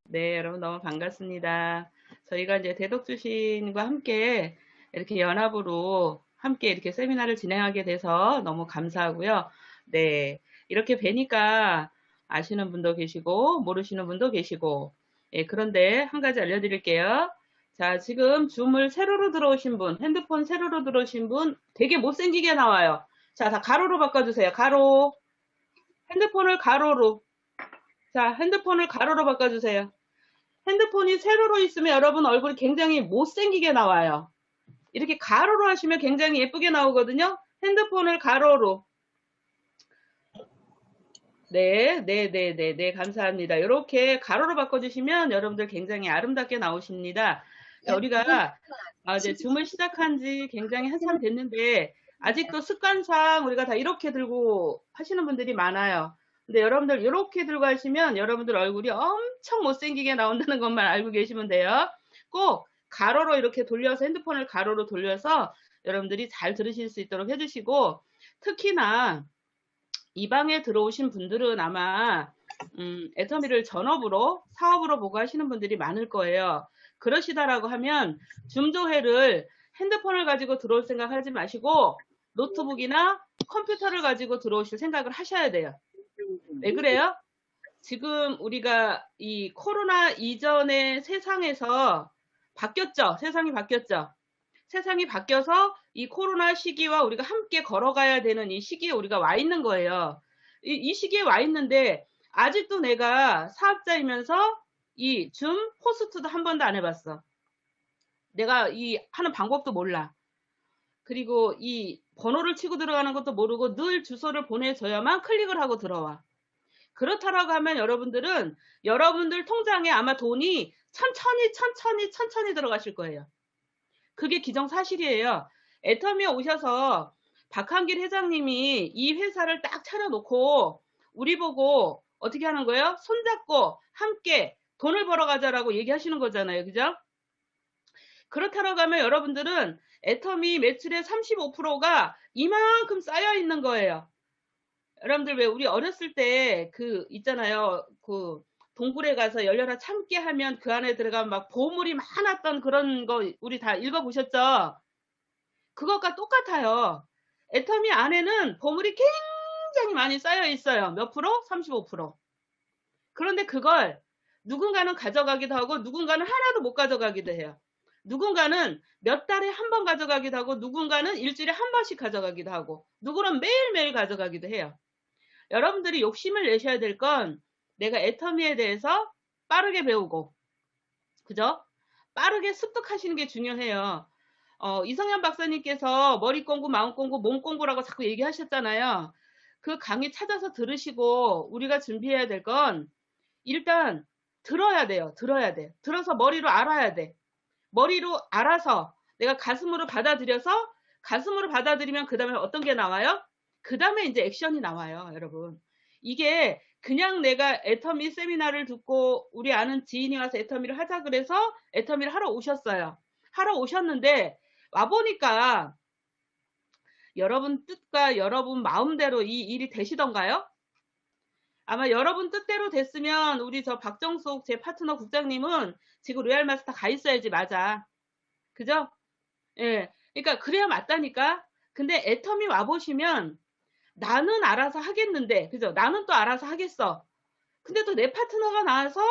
네, 여러분 너무 반갑습니다. 저희가 이제 대덕주신과 함께 이렇게 연합으로 함께 이렇게 세미나를 진행하게 돼서 너무 감사하고요. 네, 이렇게 뵈니까 아시는 분도 계시고 모르시는 분도 계시고, 예, 그런데 한 가지 알려드릴게요. 자, 지금 줌을 세로로 들어오신 분, 핸드폰 세로로 들어오신 분 되게 못생기게 나와요. 자, 다 가로로 바꿔주세요. 가로. 핸드폰을 가로로. 자, 핸드폰을 가로로 바꿔주세요. 핸드폰이 세로로 있으면 여러분 얼굴이 굉장히 못생기게 나와요. 이렇게 가로로 하시면 굉장히 예쁘게 나오거든요. 핸드폰을 가로로. 네, 네, 네, 네, 네, 감사합니다. 이렇게 가로로 바꿔주시면 여러분들 굉장히 아름답게 나오십니다. 자, 우리가 이제 줌을 시작한 지 굉장히 한참 됐는데 아직도 습관상 우리가 다 이렇게 들고 하시는 분들이 많아요. 근데 여러분들 이렇게 들고 하시면 여러분들 얼굴이 엄청 못생기게 나온다는 것만 알고 계시면 돼요. 꼭 가로로 이렇게 돌려서 핸드폰을 가로로 돌려서 여러분들이 잘 들으실 수 있도록 해주시고, 특히나 이 방에 들어오신 분들은 아마 애터미를 전업으로 사업으로 보고 하시는 분들이 많을 거예요. 그러시다라고 하면 줌조회를 핸드폰을 가지고 들어올 생각 하지 마시고 노트북이나 컴퓨터를 가지고 들어오실 생각을 하셔야 돼요. 왜 그래요? 지금 우리가 이 코로나 이전의 세상에서 바뀌었죠. 세상이 바뀌었죠. 세상이 바뀌어서 이 코로나 시기와 우리가 함께 걸어가야 되는 이 시기에 우리가 와 있는 거예요. 이 시기에 와 있는데 아직도 내가 사업자이면서 이 줌 호스트도 한 번도 안 해봤어. 내가 이 하는 방법도 몰라. 그리고 이 번호를 치고 들어가는 것도 모르고 늘 주소를 보내줘야만 클릭을 하고 들어와. 그렇다라고 하면 여러분들은 여러분들 통장에 아마 돈이 천천히 들어가실 거예요. 그게 기정사실이에요. 애터미에 오셔서 박한길 회장님이 이 회사를 딱 차려놓고 우리 보고 어떻게 하는 거예요? 손잡고 함께 돈을 벌어가자라고 얘기하시는 거잖아요. 그죠? 그렇다라고 하면 여러분들은 애터미 매출의 35%가 이만큼 쌓여 있는 거예요. 여러분들 왜 우리 어렸을 때 그 있잖아요. 그 동굴에 가서 열려라 참깨 하면 그 안에 들어가면 막 보물이 많았던 그런 거 우리 다 읽어보셨죠? 그것과 똑같아요. 애터미 안에는 보물이 굉장히 많이 쌓여 있어요. 몇 프로? 35%. 그런데 그걸 누군가는 가져가기도 하고 누군가는 하나도 못 가져가기도 해요. 누군가는 몇 달에 한 번 가져가기도 하고 누군가는 일주일에 한 번씩 가져가기도 하고 누구는 매일매일 가져가기도 해요. 여러분들이 욕심을 내셔야 될 건 내가 애터미에 대해서 빠르게 배우고, 그죠? 빠르게 습득하시는 게 중요해요. 이성현 박사님께서 머리 공부, 마음 공부, 몸 공부라고 자꾸 얘기하셨잖아요. 그 강의 찾아서 들으시고 우리가 준비해야 될 건 일단 들어야 돼요. 들어야 돼. 들어서 머리로 알아야 돼. 머리로 알아서 내가 가슴으로 받아들여서 가슴으로 받아들이면 그 다음에 어떤 게 나와요? 그 다음에 이제 액션이 나와요, 여러분. 이게 그냥 내가 애터미 세미나를 듣고 우리 아는 지인이 와서 애터미를 하자 그래서 애터미를 하러 오셨어요. 하러 오셨는데 와보니까 여러분 뜻과 여러분 마음대로 이 일이 되시던가요? 아마 여러분 뜻대로 됐으면 우리 저 박정숙 제 파트너 국장님은 지금 로얄 마스터 가 있어야지. 맞아. 그죠? 예. 그러니까 그래야 맞다니까. 근데 애터미 와보시면 나는 알아서 하겠는데, 그죠? 나는 또 알아서 하겠어. 근데 또 내 파트너가 나와서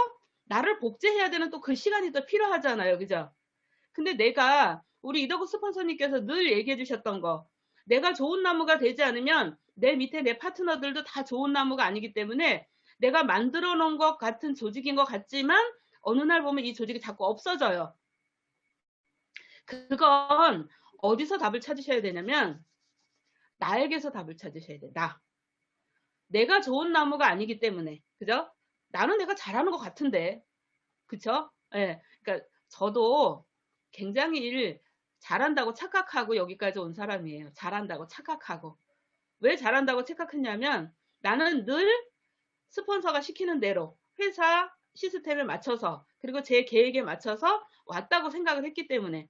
나를 복제해야 되는 또 그 시간이 또 필요하잖아요. 그죠? 근데 내가 우리 이덕우 스폰서님께서 늘 얘기해 주셨던 거, 내가 좋은 나무가 되지 않으면 내 밑에 내 파트너들도 다 좋은 나무가 아니기 때문에 내가 만들어 놓은 것 같은 조직인 것 같지만 어느 날 보면 이 조직이 자꾸 없어져요. 그건 어디서 답을 찾으셔야 되냐면 나에게서 답을 찾으셔야 돼. 내가 좋은 나무가 아니기 때문에. 그죠? 나는 내가 잘하는 것 같은데. 그쵸? 예. 그러니까 저도 굉장히 일 잘한다고 착각하고 여기까지 온 사람이에요. 잘한다고 착각하고. 왜 잘한다고 착각했냐면 나는 늘 스폰서가 시키는 대로 회사 시스템에 맞춰서 그리고 제 계획에 맞춰서 왔다고 생각을 했기 때문에.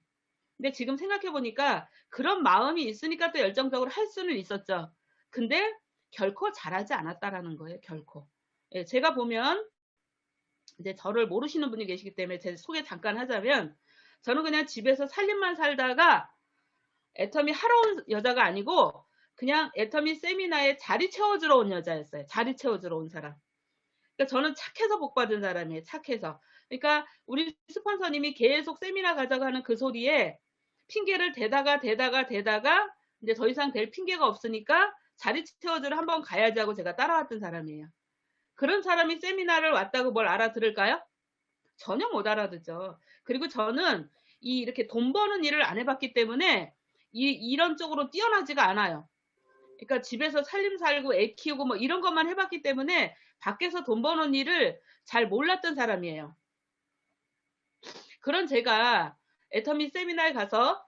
근데 지금 생각해 보니까 그런 마음이 있으니까 또 열정적으로 할 수는 있었죠. 근데 결코 잘하지 않았다라는 거예요. 결코. 예, 제가 보면 이제 저를 모르시는 분이 계시기 때문에 제 소개 잠깐 하자면, 저는 그냥 집에서 살림만 살다가 애터미 하러 온 여자가 아니고 그냥 애터미 세미나에 자리 채워주러 온 여자였어요. 자리 채워주러 온 사람. 그러니까 저는 착해서 복 받은 사람이에요. 착해서. 그러니까 우리 스폰서님이 계속 세미나 가져가는 그 소리에 핑계를 대다가 이제 더 이상 될 핑계가 없으니까 자리 채워주러 한번 가야지 하고 제가 따라왔던 사람이에요. 그런 사람이 세미나를 왔다고 뭘 알아들을까요? 전혀 못 알아듣죠. 그리고 저는 이렇게 돈 버는 일을 안 해봤기 때문에 이런 쪽으로 뛰어나지가 않아요. 그러니까 집에서 살림 살고 애 키우고 뭐 이런 것만 해봤기 때문에 밖에서 돈 버는 일을 잘 몰랐던 사람이에요. 그런 제가 애터미 세미나에 가서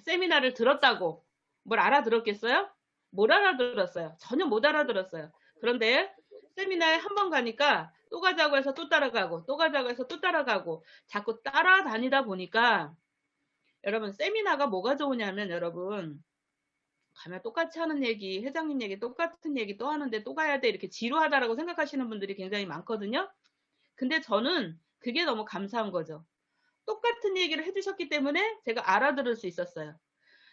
세미나를 들었다고 뭘 알아들었겠어요? 못 알아들었어요. 전혀 못 알아들었어요. 그런데 세미나에 한 번 가니까 또 가자고 해서 또 따라가고 또 가자고 해서 또 따라가고 자꾸 따라다니다 보니까, 여러분 세미나가 뭐가 좋으냐면, 여러분 가면 똑같이 하는 얘기, 회장님 얘기 똑같은 얘기 또 하는데 또 가야 돼, 이렇게 지루하다라고 생각하시는 분들이 굉장히 많거든요. 근데 저는 그게 너무 감사한 거죠. 똑같은 얘기를 해주셨기 때문에 제가 알아들을 수 있었어요.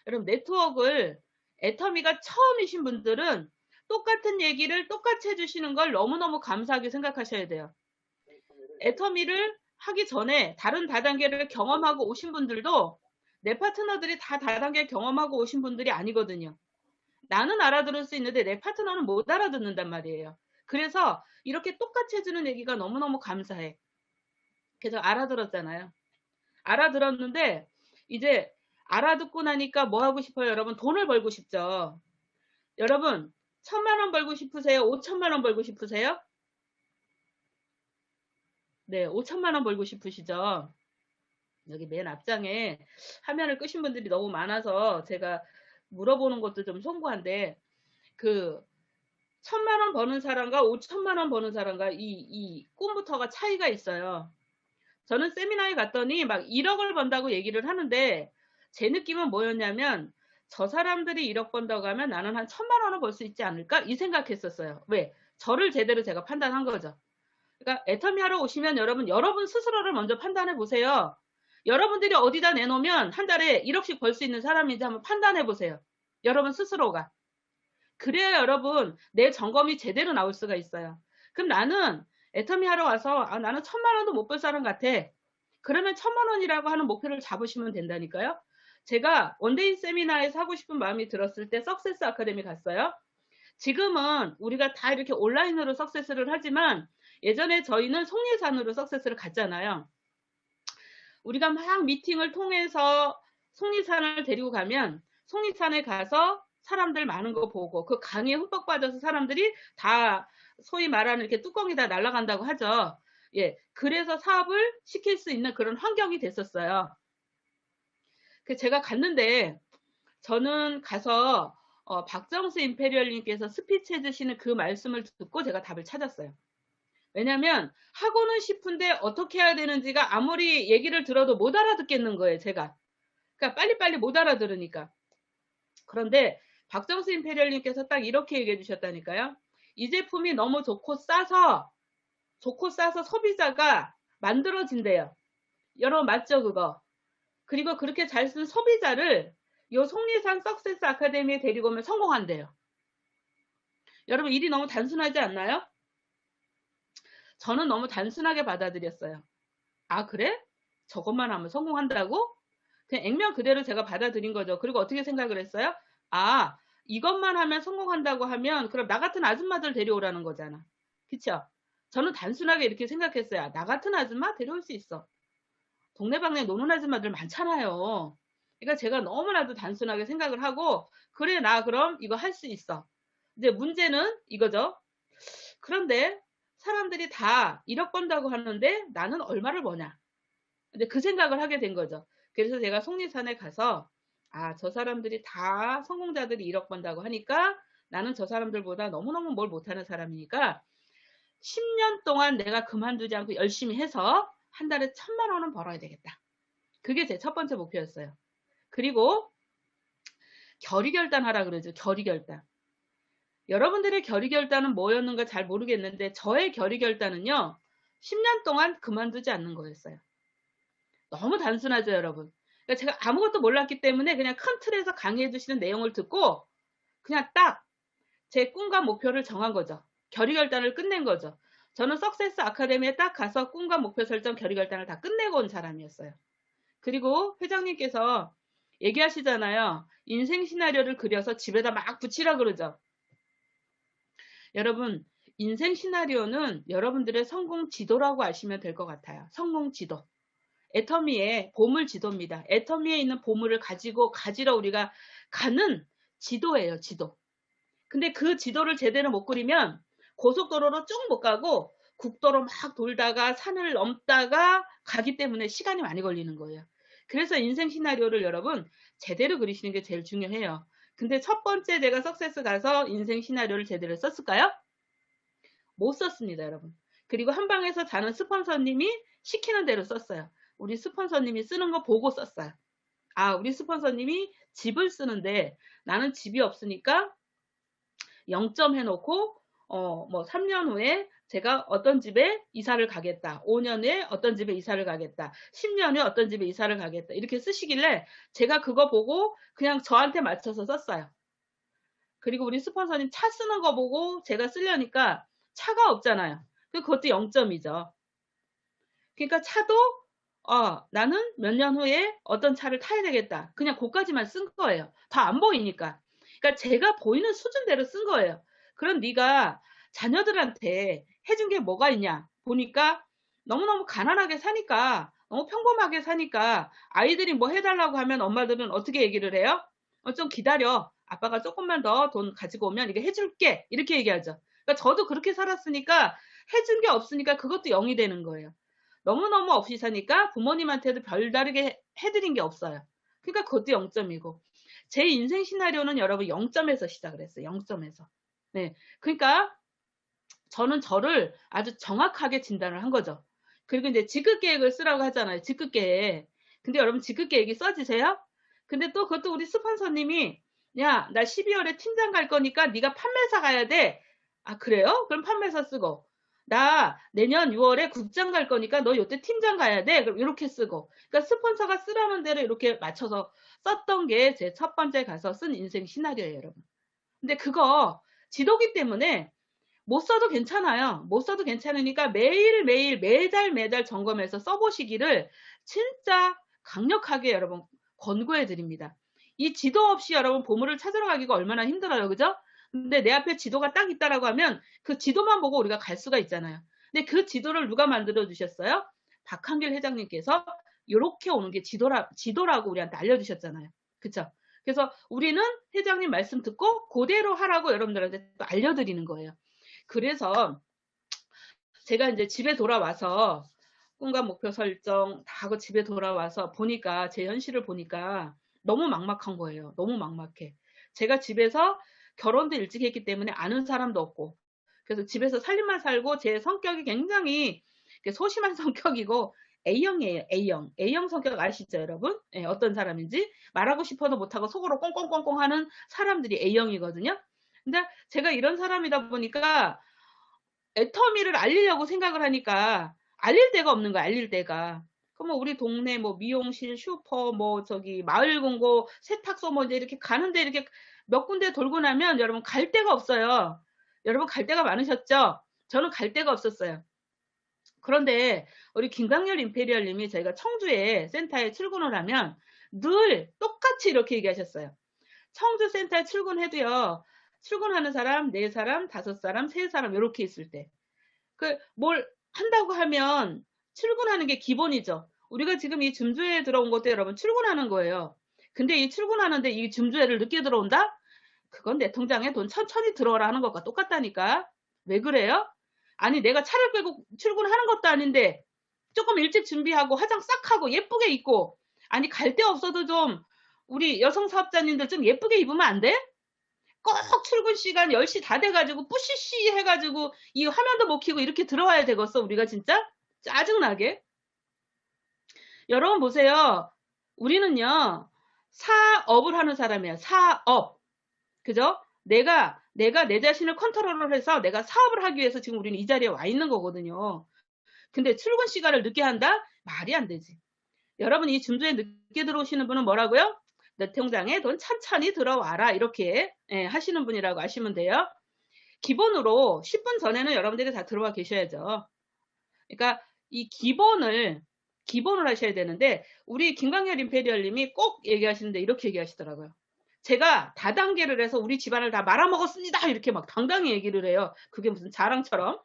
여러분 네트워크를 애터미가 처음이신 분들은 똑같은 얘기를 똑같이 해주시는 걸 너무너무 감사하게 생각하셔야 돼요. 애터미를 하기 전에 다른 다단계를 경험하고 오신 분들도 내 파트너들이 다 다단계 경험하고 오신 분들이 아니거든요. 나는 알아들을 수 있는데 내 파트너는 못 알아듣는단 말이에요. 그래서 이렇게 똑같이 해주는 얘기가 너무너무 감사해. 그래서 알아들었잖아요. 알아들었는데 이제 알아듣고 나니까 뭐 하고 싶어요? 여러분 돈을 벌고 싶죠. 여러분 1,000만 원 벌고 싶으세요? 5천만 원 벌고 싶으세요? 네, 5천만 원 벌고 싶으시죠? 여기 맨 앞장에 화면을 끄신 분들이 너무 많아서 제가 물어보는 것도 좀 송구한데, 그 1,000만 원 버는 사람과 5천만 원 버는 사람과 이 꿈부터가 차이가 있어요. 저는 세미나에 갔더니 막 1억을 번다고 얘기를 하는데, 제 느낌은 뭐였냐면, 저 사람들이 1억 번다고 하면 나는 한 1,000만 원은 벌 수 있지 않을까? 이 생각했었어요. 왜? 저를 제대로 제가 판단한 거죠. 그러니까 애터미 하러 오시면 여러분 스스로를 먼저 판단해 보세요. 여러분들이 어디다 내놓으면 한 달에 1억씩 벌 수 있는 사람인지 한번 판단해 보세요. 여러분 스스로가. 그래야 여러분 내 점검이 제대로 나올 수가 있어요. 그럼 나는 애터미 하러 와서 나는 1,000만 원도 못 벌 사람 같아. 그러면 1,000만 원이라고 하는 목표를 잡으시면 된다니까요. 제가 원데이 세미나에서 하고 싶은 마음이 들었을 때 석세스 아카데미 갔어요. 지금은 우리가 다 이렇게 온라인으로 석세스를 하지만 예전에 저희는 속리산으로 석세스를 갔잖아요. 우리가 막 미팅을 통해서 속리산을 데리고 가면 속리산에 가서 사람들 많은 거 보고 그 강에 흠뻑 빠져서 사람들이 다 소위 말하는 이렇게 뚜껑이 다 날아간다고 하죠. 예, 그래서 사업을 시킬 수 있는 그런 환경이 됐었어요. 그 제가 갔는데 저는 가서 박정수 임페리얼님께서 스피치 해주시는 그 말씀을 듣고 제가 답을 찾았어요. 왜냐면 하고는 싶은데 어떻게 해야 되는지가 아무리 얘기를 들어도 못 알아듣겠는 거예요, 제가. 그러니까 빨리빨리 못 알아들으니까. 그런데 박정수 임페리얼님께서 딱 이렇게 얘기해 주셨다니까요. 이 제품이 너무 좋고 싸서 소비자가 만들어진대요. 여러분 맞죠, 그거? 그리고 그렇게 잘 쓴 소비자를 요 속리산 석세스 아카데미에 데리고 오면 성공한대요. 여러분 일이 너무 단순하지 않나요? 저는 너무 단순하게 받아들였어요. 아 그래? 저것만 하면 성공한다고? 그냥 액면 그대로 제가 받아들인 거죠. 그리고 어떻게 생각을 했어요? 아 이것만 하면 성공한다고 하면 그럼 나 같은 아줌마들 데려오라는 거잖아. 그쵸? 저는 단순하게 이렇게 생각했어요. 나 같은 아줌마 데려올 수 있어. 동네방네 노는 아줌마들 많잖아요. 그러니까 제가 너무나도 단순하게 생각을 하고 그래 나 그럼 이거 할 수 있어. 이제 문제는 이거죠. 그런데 사람들이 다 1억 번다고 하는데 나는 얼마를 버냐. 근데 그 생각을 하게 된 거죠. 그래서 제가 속리산에 가서 저 사람들이 다 성공자들이 1억 번다고 하니까 나는 저 사람들보다 너무너무 뭘 못하는 사람이니까 10년 동안 내가 그만두지 않고 열심히 해서 한 달에 1,000만 원은 벌어야 되겠다. 그게 제 첫 번째 목표였어요. 그리고 결의결단하라 그러죠. 결의결단. 여러분들의 결의결단은 뭐였는가 잘 모르겠는데 저의 결의결단은요. 10년 동안 그만두지 않는 거였어요. 너무 단순하죠, 여러분. 그러니까 제가 아무것도 몰랐기 때문에 그냥 큰 틀에서 강의해 주시는 내용을 듣고 그냥 딱 제 꿈과 목표를 정한 거죠. 결의결단을 끝낸 거죠. 저는 석세스 아카데미에 딱 가서 꿈과 목표 설정 결의결단을 다 끝내고 온 사람이었어요. 그리고 회장님께서 얘기하시잖아요. 인생 시나리오를 그려서 집에다 막 붙이라 그러죠. 여러분, 인생 시나리오는 여러분들의 성공 지도라고 아시면 될 것 같아요. 성공 지도. 애터미의 보물 지도입니다. 애터미에 있는 보물을 가지러 우리가 가는 지도예요, 지도. 근데 그 지도를 제대로 못 그리면 고속도로로 쭉 못 가고 국도로 막 돌다가 산을 넘다가 가기 때문에 시간이 많이 걸리는 거예요. 그래서 인생 시나리오를 여러분 제대로 그리시는 게 제일 중요해요. 근데 첫 번째 제가 석세스 가서 인생 시나리오를 제대로 썼을까요? 못 썼습니다, 여러분. 그리고 한방에서 자는 스폰서님이 시키는 대로 썼어요. 우리 스폰서님이 쓰는 거 보고 썼어요. 아, 우리 스폰서님이 집을 쓰는데 나는 집이 없으니까 0점 해놓고 뭐 3년 후에 제가 어떤 집에 이사를 가겠다. 5년 후에 어떤 집에 이사를 가겠다. 10년 후에 어떤 집에 이사를 가겠다. 이렇게 쓰시길래 제가 그거 보고 그냥 저한테 맞춰서 썼어요. 그리고 우리 스폰서님 차 쓰는 거 보고 제가 쓰려니까 차가 없잖아요. 그것도 0점이죠. 그러니까 차도 나는 몇 년 후에 어떤 차를 타야 되겠다. 그냥 그까지만 쓴 거예요. 더 안 보이니까. 그러니까 제가 보이는 수준대로 쓴 거예요. 그럼 네가 자녀들한테 해준 게 뭐가 있냐 보니까 너무너무 가난하게 사니까 너무 평범하게 사니까 아이들이 뭐 해달라고 하면 엄마들은 어떻게 얘기를 해요? 좀 기다려. 아빠가 조금만 더 돈 가지고 오면 이거 해줄게. 이렇게 얘기하죠. 그러니까 저도 그렇게 살았으니까 해준 게 없으니까 그것도 0이 되는 거예요. 너무너무 없이 사니까 부모님한테도 별다르게 해드린 게 없어요. 그러니까 그것도 0점이고. 제 인생 시나리오는 여러분 0점에서 시작을 했어요. 0점에서. 네. 그러니까 저는 저를 아주 정확하게 진단을 한 거죠. 그리고 이제 직급 계획을 쓰라고 하잖아요. 직급 계획. 근데 여러분 직급 계획이 써지세요? 근데 또 그것도 우리 스폰서님이 야, 나 12월에 팀장 갈 거니까 네가 판매사 가야 돼. 아, 그래요? 그럼 판매사 쓰고. 나 내년 6월에 국장 갈 거니까 너 요때 팀장 가야 돼. 그럼 이렇게 쓰고. 그러니까 스폰서가 쓰라는 대로 이렇게 맞춰서 썼던 게 제 첫 번째 가서 쓴 인생 시나리오예요, 여러분. 근데 그거 지도기 때문에 못 써도 괜찮아요. 못 써도 괜찮으니까 매일매일 매달 점검해서 써보시기를 진짜 강력하게 여러분 권고해 드립니다. 이 지도 없이 여러분 보물을 찾으러 가기가 얼마나 힘들어요. 그죠? 근데 내 앞에 지도가 딱 있다라고 하면 그 지도만 보고 우리가 갈 수가 있잖아요. 근데 그 지도를 누가 만들어 주셨어요? 박한길 회장님께서 이렇게 오는 게 지도라고 우리한테 알려주셨잖아요. 그쵸? 그래서 우리는 회장님 말씀 듣고 그대로 하라고 여러분들한테 또 알려드리는 거예요. 그래서 제가 이제 집에 돌아와서 꿈과 목표 설정 다 하고 집에 돌아와서 보니까 제 현실을 보니까 너무 막막한 거예요. 너무 막막해. 제가 집에서 결혼도 일찍 했기 때문에 아는 사람도 없고 그래서 집에서 살림만 살고 제 성격이 굉장히 소심한 성격이고 A형이에요. A형. A형 성격 아시죠, 여러분? 네, 어떤 사람인지 말하고 싶어도 못하고 속으로 꽁꽁꽁꽁 하는 사람들이 A형이거든요. 근데 제가 이런 사람이다 보니까 애터미를 알리려고 생각을 하니까 알릴 데가 없는 거야, 알릴 데가. 그럼 뭐 우리 동네 뭐 미용실, 슈퍼, 뭐 저기 마을 공고, 세탁소 뭐 이제 이렇게 가는데 이렇게 몇 군데 돌고 나면 여러분 갈 데가 없어요. 여러분 갈 데가 많으셨죠? 저는 갈 데가 없었어요. 그런데 우리 김강렬 임페리얼님이 저희가 청주에 센터에 출근을 하면 늘 똑같이 이렇게 얘기하셨어요. 청주 센터에 출근해도요. 출근하는 사람, 4사람, 5사람, 3사람 이렇게 있을 때. 뭘 한다고 하면 출근하는 게 기본이죠. 우리가 지금 이 줌주에 들어온 것도 여러분 출근하는 거예요. 근데 이 출근하는데 이 줌주에를 늦게 들어온다? 그건 내 통장에 돈 천천히 들어오라 하는 것과 똑같다니까. 왜 그래요? 아니 내가 차를 끌고 출근하는 것도 아닌데 조금 일찍 준비하고 화장 싹 하고 예쁘게 입고 아니 갈 데 없어도 좀 우리 여성 사업자님들 좀 예쁘게 입으면 안 돼? 꼭 출근 시간 10시 다 돼가지고 뿌시시 해가지고 이 화면도 못 켜고 이렇게 들어와야 되겠어 우리가 진짜? 짜증나게. 여러분 보세요. 우리는요 사업을 하는 사람이에요. 사업. 그죠? 내가 내가 내 자신을 컨트롤을 해서 내가 사업을 하기 위해서 지금 우리는 이 자리에 와 있는 거거든요. 근데 출근 시간을 늦게 한다? 말이 안 되지. 여러분 이 줌주에 늦게 들어오시는 분은 뭐라고요? 내 통장에 돈 천천히 들어와라 이렇게 하시는 분이라고 아시면 돼요. 기본으로 10분 전에는 여러분들이 다 들어와 계셔야죠. 그러니까 이 기본을 하셔야 되는데 우리 김광열 임페리얼님이 꼭 얘기하시는데 이렇게 얘기하시더라고요. 제가 다단계를 해서 우리 집안을 다 말아먹었습니다. 이렇게 막 당당히 얘기를 해요. 그게 무슨 자랑처럼.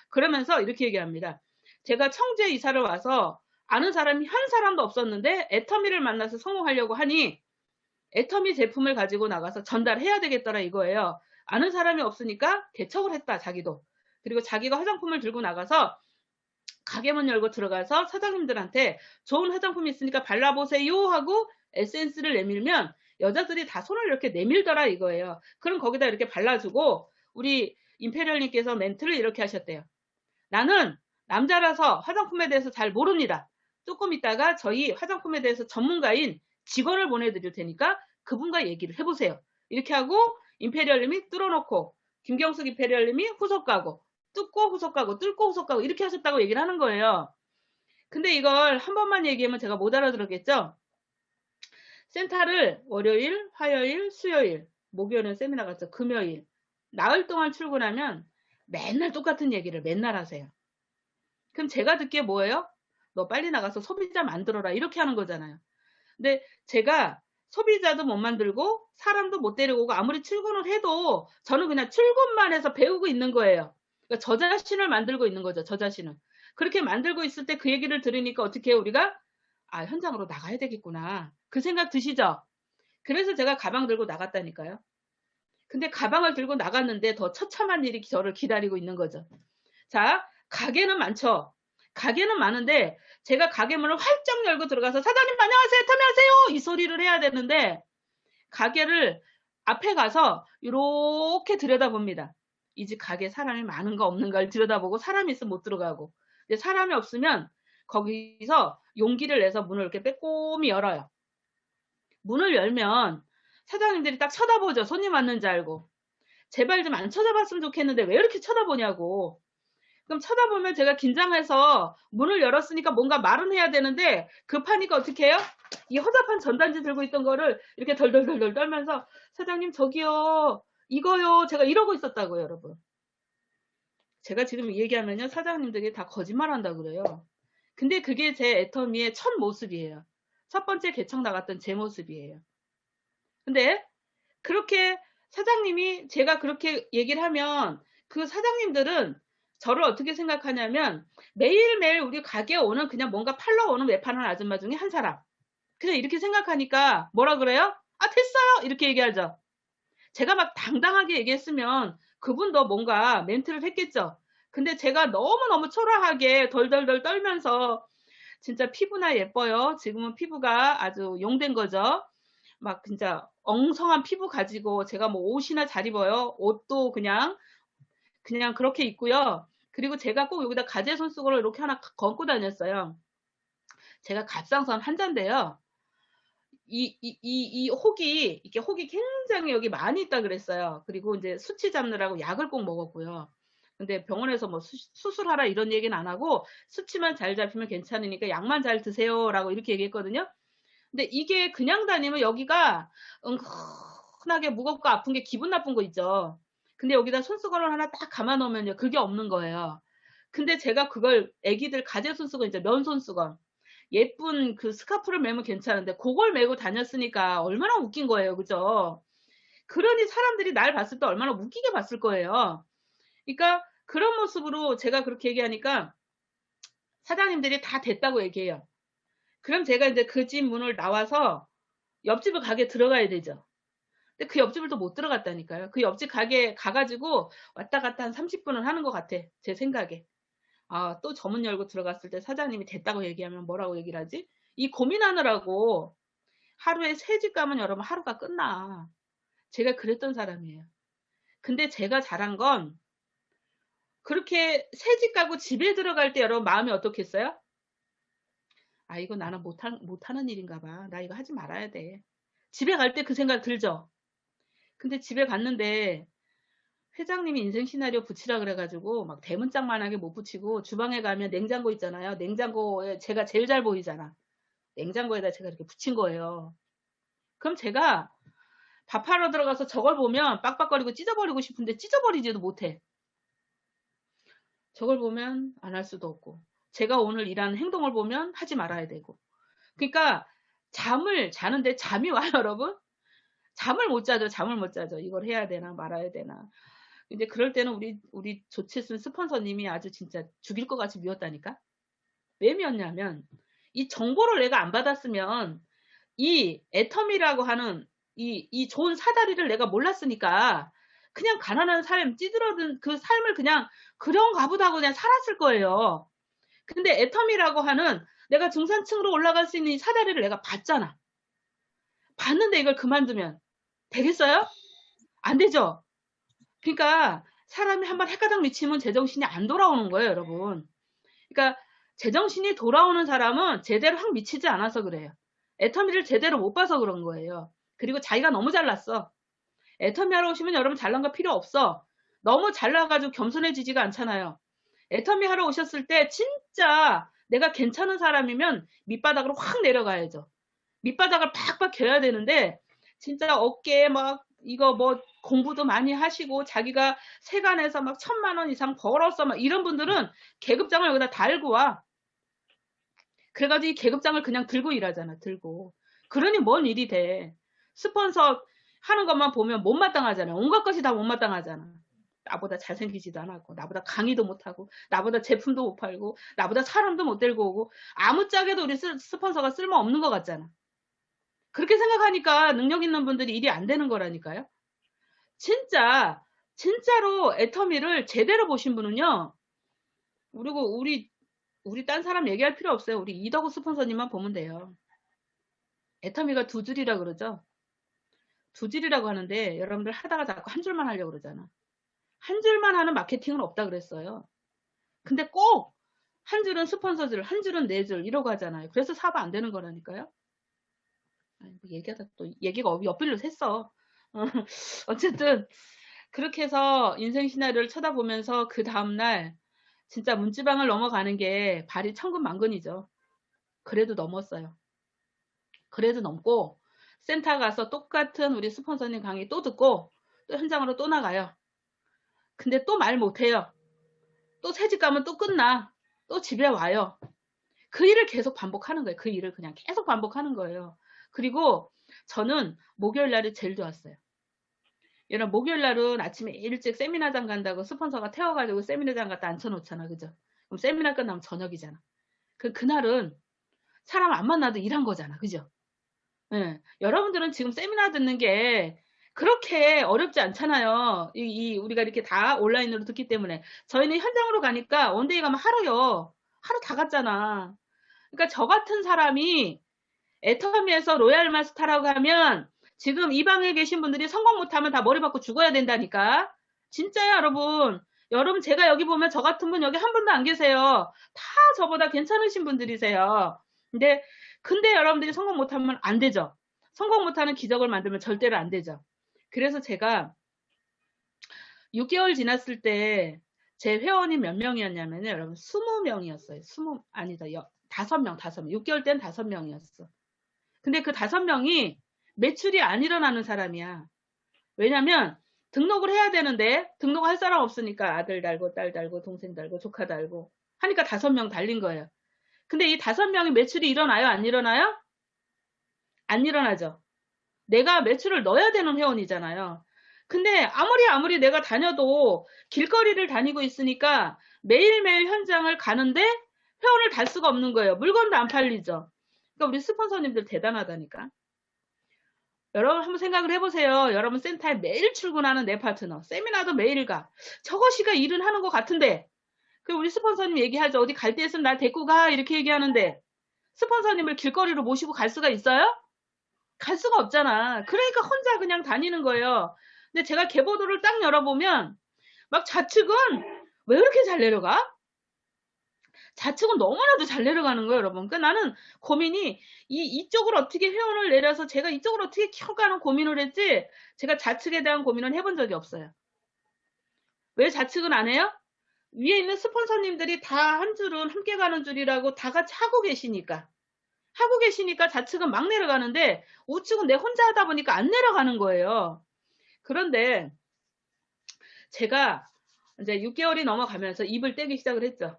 그러면서 이렇게 얘기합니다. 제가 청주에 이사를 와서 아는 사람이 한 사람도 없었는데 애터미를 만나서 성공하려고 하니 애터미 제품을 가지고 나가서 전달해야 되겠더라 이거예요. 아는 사람이 없으니까 개척을 했다 자기도. 그리고 자기가 화장품을 들고 나가서 가게문 열고 들어가서 사장님들한테 좋은 화장품이 있으니까 발라보세요 하고 에센스를 내밀면 여자들이 다 손을 이렇게 내밀더라 이거예요. 그럼 거기다 이렇게 발라주고 우리 임페리얼님께서 멘트를 이렇게 하셨대요. 나는 남자라서 화장품에 대해서 잘 모릅니다. 조금 있다가 저희 화장품에 대해서 전문가인 직원을 보내드릴 테니까 그분과 얘기를 해보세요. 이렇게 하고 임페리얼님이 뚫어놓고 김경숙 임페리얼님이 후속 가고 뚫고 후속 가고 뚫고 후속 가고 이렇게 하셨다고 얘기를 하는 거예요. 근데 이걸 한 번만 얘기하면 제가 못 알아들었겠죠? 센터를 월요일, 화요일, 수요일, 목요일은 세미나 갔죠. 금요일. 나흘 동안 출근하면 맨날 똑같은 얘기를 맨날 하세요. 그럼 제가 듣기에 뭐예요? 너 빨리 나가서 소비자 만들어라. 이렇게 하는 거잖아요. 근데 제가 소비자도 못 만들고 사람도 못 데리고 오고 아무리 출근을 해도 저는 그냥 출근만 해서 배우고 있는 거예요. 그러니까 저 자신을 만들고 있는 거죠. 저 자신을. 그렇게 만들고 있을 때 그 얘기를 들으니까 어떻게 해요? 우리가 현장으로 나가야 되겠구나. 그 생각 드시죠? 그래서 제가 가방 들고 나갔다니까요. 근데 가방을 들고 나갔는데 더 처참한 일이 저를 기다리고 있는 거죠. 자, 가게는 많죠. 가게는 많은데 제가 가게 문을 활짝 열고 들어가서 사장님 안녕하세요. 안녕하세요. 이 소리를 해야 되는데 가게를 앞에 가서 이렇게 들여다봅니다. 이 집 가게 사람이 많은가 없는가를 들여다보고 사람이 있으면 못 들어가고 근데 사람이 없으면 거기서 용기를 내서 문을 이렇게 빼꼼히 열어요. 문을 열면 사장님들이 딱 쳐다보죠. 손님 왔는지 알고. 제발 좀 안 쳐다봤으면 좋겠는데 왜 이렇게 쳐다보냐고. 그럼 쳐다보면 제가 긴장해서 문을 열었으니까 뭔가 말은 해야 되는데 급하니까 어떻게 해요? 이 허접한 전단지 들고 있던 거를 이렇게 덜덜덜덜 떨면서 사장님 저기요 이거요 제가 이러고 있었다고요 여러분. 제가 지금 얘기하면요 사장님들이 다 거짓말한다 그래요. 근데 그게 제 애터미의 첫 모습이에요. 첫 번째 개척 나갔던 제 모습이에요. 근데 그렇게 사장님이 제가 그렇게 얘기를 하면 그 사장님들은 저를 어떻게 생각하냐면 매일매일 우리 가게에 오는 그냥 뭔가 팔러 오는 외파는 아줌마 중에 한 사람. 그냥 이렇게 생각하니까 뭐라 그래요? 됐어요! 이렇게 얘기하죠. 제가 막 당당하게 얘기했으면 그분도 뭔가 멘트를 했겠죠. 근데 제가 너무너무 초라하게 덜덜덜 떨면서 진짜 피부나 예뻐요. 지금은 피부가 아주 용된 거죠. 막 진짜 엉성한 피부 가지고 제가 뭐 옷이나 잘 입어요. 옷도 그냥 그렇게 입고요. 그리고 제가 꼭 여기다 가재 손수건을 이렇게 하나 건고 다녔어요. 제가 갑상선 환자인데요. 이 혹이, 이렇게 혹이 굉장히 여기 많이 있다 그랬어요. 그리고 이제 수치 잡느라고 약을 꼭 먹었고요. 근데 병원에서 뭐 수술하라 이런 얘기는 안 하고 수치만 잘 잡히면 괜찮으니까 약만 잘 드세요라고 이렇게 얘기했거든요. 근데 이게 그냥 다니면 여기가 은근하게 무겁고 아픈 게 기분 나쁜 거 있죠. 근데 여기다 손수건을 하나 딱 감아 놓으면요. 그게 없는 거예요. 근데 제가 그걸 애기들 가재 손수건 이제 면 손수건 예쁜 그 스카프를 매면 괜찮은데 그걸 메고 다녔으니까 얼마나 웃긴 거예요. 그죠? 그러니 사람들이 날 봤을 때 얼마나 웃기게 봤을 거예요. 그러니까 그런 모습으로 제가 그렇게 얘기하니까 사장님들이 다 됐다고 얘기해요. 그럼 제가 이제 그 집 문을 나와서 옆집을 가게 들어가야 되죠. 근데 그 옆집을 또 못 들어갔다니까요. 그 옆집 가게 가가지고 왔다 갔다 한 30분은 하는 것 같아. 제 생각에. 또 저 문 열고 들어갔을 때 사장님이 됐다고 얘기하면 뭐라고 얘기를 하지? 이 고민하느라고 하루에 3집 가면 여러분 하루가 끝나. 제가 그랬던 사람이에요. 근데 제가 잘한 건 그렇게 3집 가고 집에 들어갈 때 여러분 마음이 어떻겠어요? 이거 나는 못하는 일인가 봐. 나 이거 하지 말아야 돼. 집에 갈 때 그 생각 들죠? 근데 집에 갔는데 회장님이 인생 시나리오 붙이라 그래가지고 막 대문짝만하게 못 붙이고 주방에 가면 냉장고 있잖아요. 냉장고에 제가 제일 잘 보이잖아. 냉장고에다 제가 이렇게 붙인 거예요. 그럼 제가 밥하러 들어가서 저걸 보면 빡빡거리고 찢어버리고 싶은데 찢어버리지도 못해. 저걸 보면 안 할 수도 없고 제가 오늘 일하는 행동을 보면 하지 말아야 되고 그러니까 잠을 자는데 잠이 와요 여러분. 잠을 못 자죠. 잠을 못 자죠. 이걸 해야 되나 말아야 되나. 이제 그럴 때는 우리 조치순 스폰서님이 아주 진짜 죽일 것 같이 미웠다니까. 왜 미웠냐면 이 정보를 내가 안 받았으면 이 애텀이라고 하는 이 좋은 사다리를 내가 몰랐으니까 그냥 가난한 삶 찌들어든 그 삶을 그냥 그런가 보다 하고 그냥 살았을 거예요. 근데 애텀이라고 하는 내가 중산층으로 올라갈 수 있는 이 사다리를 내가 봤잖아. 봤는데 이걸 그만두면 되겠어요? 안 되죠. 그러니까 사람이 한번 헷가닥 미치면 제정신이 안 돌아오는 거예요, 여러분. 그러니까 제정신이 돌아오는 사람은 제대로 확 미치지 않아서 그래요. 애터미를 제대로 못 봐서 그런 거예요. 그리고 자기가 너무 잘났어. 애터미 하러 오시면 여러분 잘난 거 필요 없어. 너무 잘나가지고 겸손해지지가 않잖아요. 애터미 하러 오셨을 때 진짜 내가 괜찮은 사람이면 밑바닥으로 확 내려가야죠. 밑바닥을 팍팍 겨야 되는데 진짜 어깨에 막 이거 뭐 공부도 많이 하시고 자기가 세간에서 막 1,000만 원 이상 벌었어 막 이런 분들은 계급장을 여기다 달고 와. 그래가지고 이 계급장을 그냥 들고 일하잖아. 들고. 그러니 뭔 일이 돼. 스폰서 하는 것만 보면 못마땅하잖아. 온갖 것이 다 못마땅하잖아. 나보다 잘생기지도 않았고 나보다 강의도 못하고 나보다 제품도 못 팔고 나보다 사람도 못 데리고 오고 아무짝에도 우리 스폰서가 쓸모없는 것 같잖아. 그렇게 생각하니까 능력 있는 분들이 일이 안 되는 거라니까요. 진짜로 애터미를 제대로 보신 분은요. 그리고 우리 딴 사람 얘기할 필요 없어요. 우리 이덕우 스폰서님만 보면 돼요. 애터미가 두 줄이라 그러죠. 두 줄이라고 하는데 여러분들 하다가 자꾸 한 줄만 하려고 그러잖아. 한 줄만 하는 마케팅은 없다 그랬어요. 근데 꼭 한 줄은 스폰서 줄, 한 줄은 네 줄 이러고 하잖아요. 그래서 사업 안 되는 거라니까요. 얘기하다 또 얘기가 옆길로 샜어. 어쨌든 그렇게 해서 인생 시나리오를 쳐다보면서 그 다음날 진짜 문지방을 넘어가는 게 발이 천근만근이죠. 그래도 넘었어요. 그래도 넘고 센터 가서 똑같은 우리 스폰서님 강의 또 듣고 또 현장으로 또 나가요. 근데 또 말 못해요. 또 새집 가면 또 끝나. 또 집에 와요. 그 일을 계속 반복하는 거예요. 그 일을 그냥 계속 반복하는 거예요. 그리고 저는 목요일 날이 제일 좋았어요. 여러분 목요일 날은 아침에 일찍 세미나장 간다고 스폰서가 태워가지고 세미나장 갖다 앉혀놓잖아. 그죠? 그럼 세미나 끝나면 저녁이잖아. 그날은 사람 안 만나도 일한 거잖아. 그죠? 예. 여러분들은 지금 세미나 듣는 게 그렇게 어렵지 않잖아요. 우리가 이렇게 다 온라인으로 듣기 때문에. 저희는 현장으로 가니까 원데이 가면 하루요. 하루 다 갔잖아. 그러니까 저 같은 사람이 애터미에서 로얄 마스터라고 하면 지금 이 방에 계신 분들이 성공 못하면 다 머리 받고 죽어야 된다니까. 진짜요, 여러분. 여러분 제가 여기 보면 저 같은 분 여기 한 분도 안 계세요. 다 저보다 괜찮으신 분들이세요. 근데 여러분들이 성공 못하면 안 되죠. 성공 못하는 기적을 만들면 절대로 안 되죠. 그래서 제가 6개월 지났을 때 제 회원이 몇 명이었냐면요. 여러분 20명이었어요. 5명. 6개월 땐 5명이었어. 근데 그 5명이 매출이 안 일어나는 사람이야. 왜냐면 등록을 해야 되는데 등록할 사람 없으니까 아들 달고 딸 달고 동생 달고 조카 달고 하니까 5명 달린 거예요. 근데 이 5명이 매출이 일어나요? 안 일어나요? 안 일어나죠. 내가 매출을 넣어야 되는 회원이잖아요. 근데 아무리 내가 다녀도 길거리를 다니고 있으니까 매일매일 현장을 가는데 회원을 달 수가 없는 거예요. 물건도 안 팔리죠. 그러니까 우리 스폰서님들 대단하다니까. 여러분 한번 생각을 해보세요. 여러분 센터에 매일 출근하는 내 파트너. 세미나도 매일 가. 저것이가 일은 하는 것 같은데. 우리 스폰서님 얘기하죠. 어디 갈 때 있으면 날 데리고 가. 이렇게 얘기하는데. 스폰서님을 길거리로 모시고 갈 수가 있어요? 갈 수가 없잖아. 그러니까 혼자 그냥 다니는 거예요. 근데 제가 계보도를 딱 열어보면 막 좌측은 왜 이렇게 잘 내려가? 좌측은 너무나도 잘 내려가는 거예요, 여러분. 그러니까 나는 고민이 이쪽으로 어떻게 회원을 내려서 제가 이쪽으로 어떻게 키워가는 고민을 했지 제가 좌측에 대한 고민은 해본 적이 없어요. 왜 좌측은 안 해요? 위에 있는 스폰서님들이 다 한 줄은 함께 가는 줄이라고 다 같이 하고 계시니까. 하고 계시니까 좌측은 막 내려가는데 우측은 내 혼자 하다 보니까 안 내려가는 거예요. 그런데 제가 이제 6개월이 넘어가면서 입을 떼기 시작을 했죠.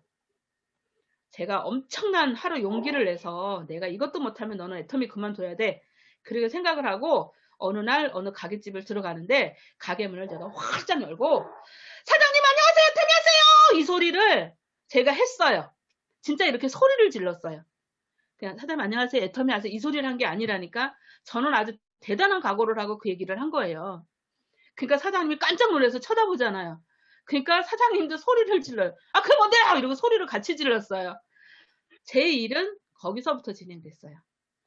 제가 엄청난 하루 용기를 내서 내가 이것도 못하면 너는 애터미 그만둬야 돼. 그렇게 생각을 하고 어느 날 어느 가게집을 들어가는데 가게 문을 제가 활짝 열고 사장님 안녕하세요. 애터미 하세요. 이 소리를 제가 했어요. 진짜 이렇게 소리를 질렀어요. 그냥 사장님 안녕하세요. 애터미 하세요. 이 소리를 한 게 아니라니까 저는 아주 대단한 각오를 하고 그 얘기를 한 거예요. 그러니까 사장님이 깜짝 놀라서 쳐다보잖아요. 그러니까 사장님도 소리를 질러요. 아, 그게 뭔데요? 이러고 소리를 같이 질렀어요. 제 일은 거기서부터 진행됐어요.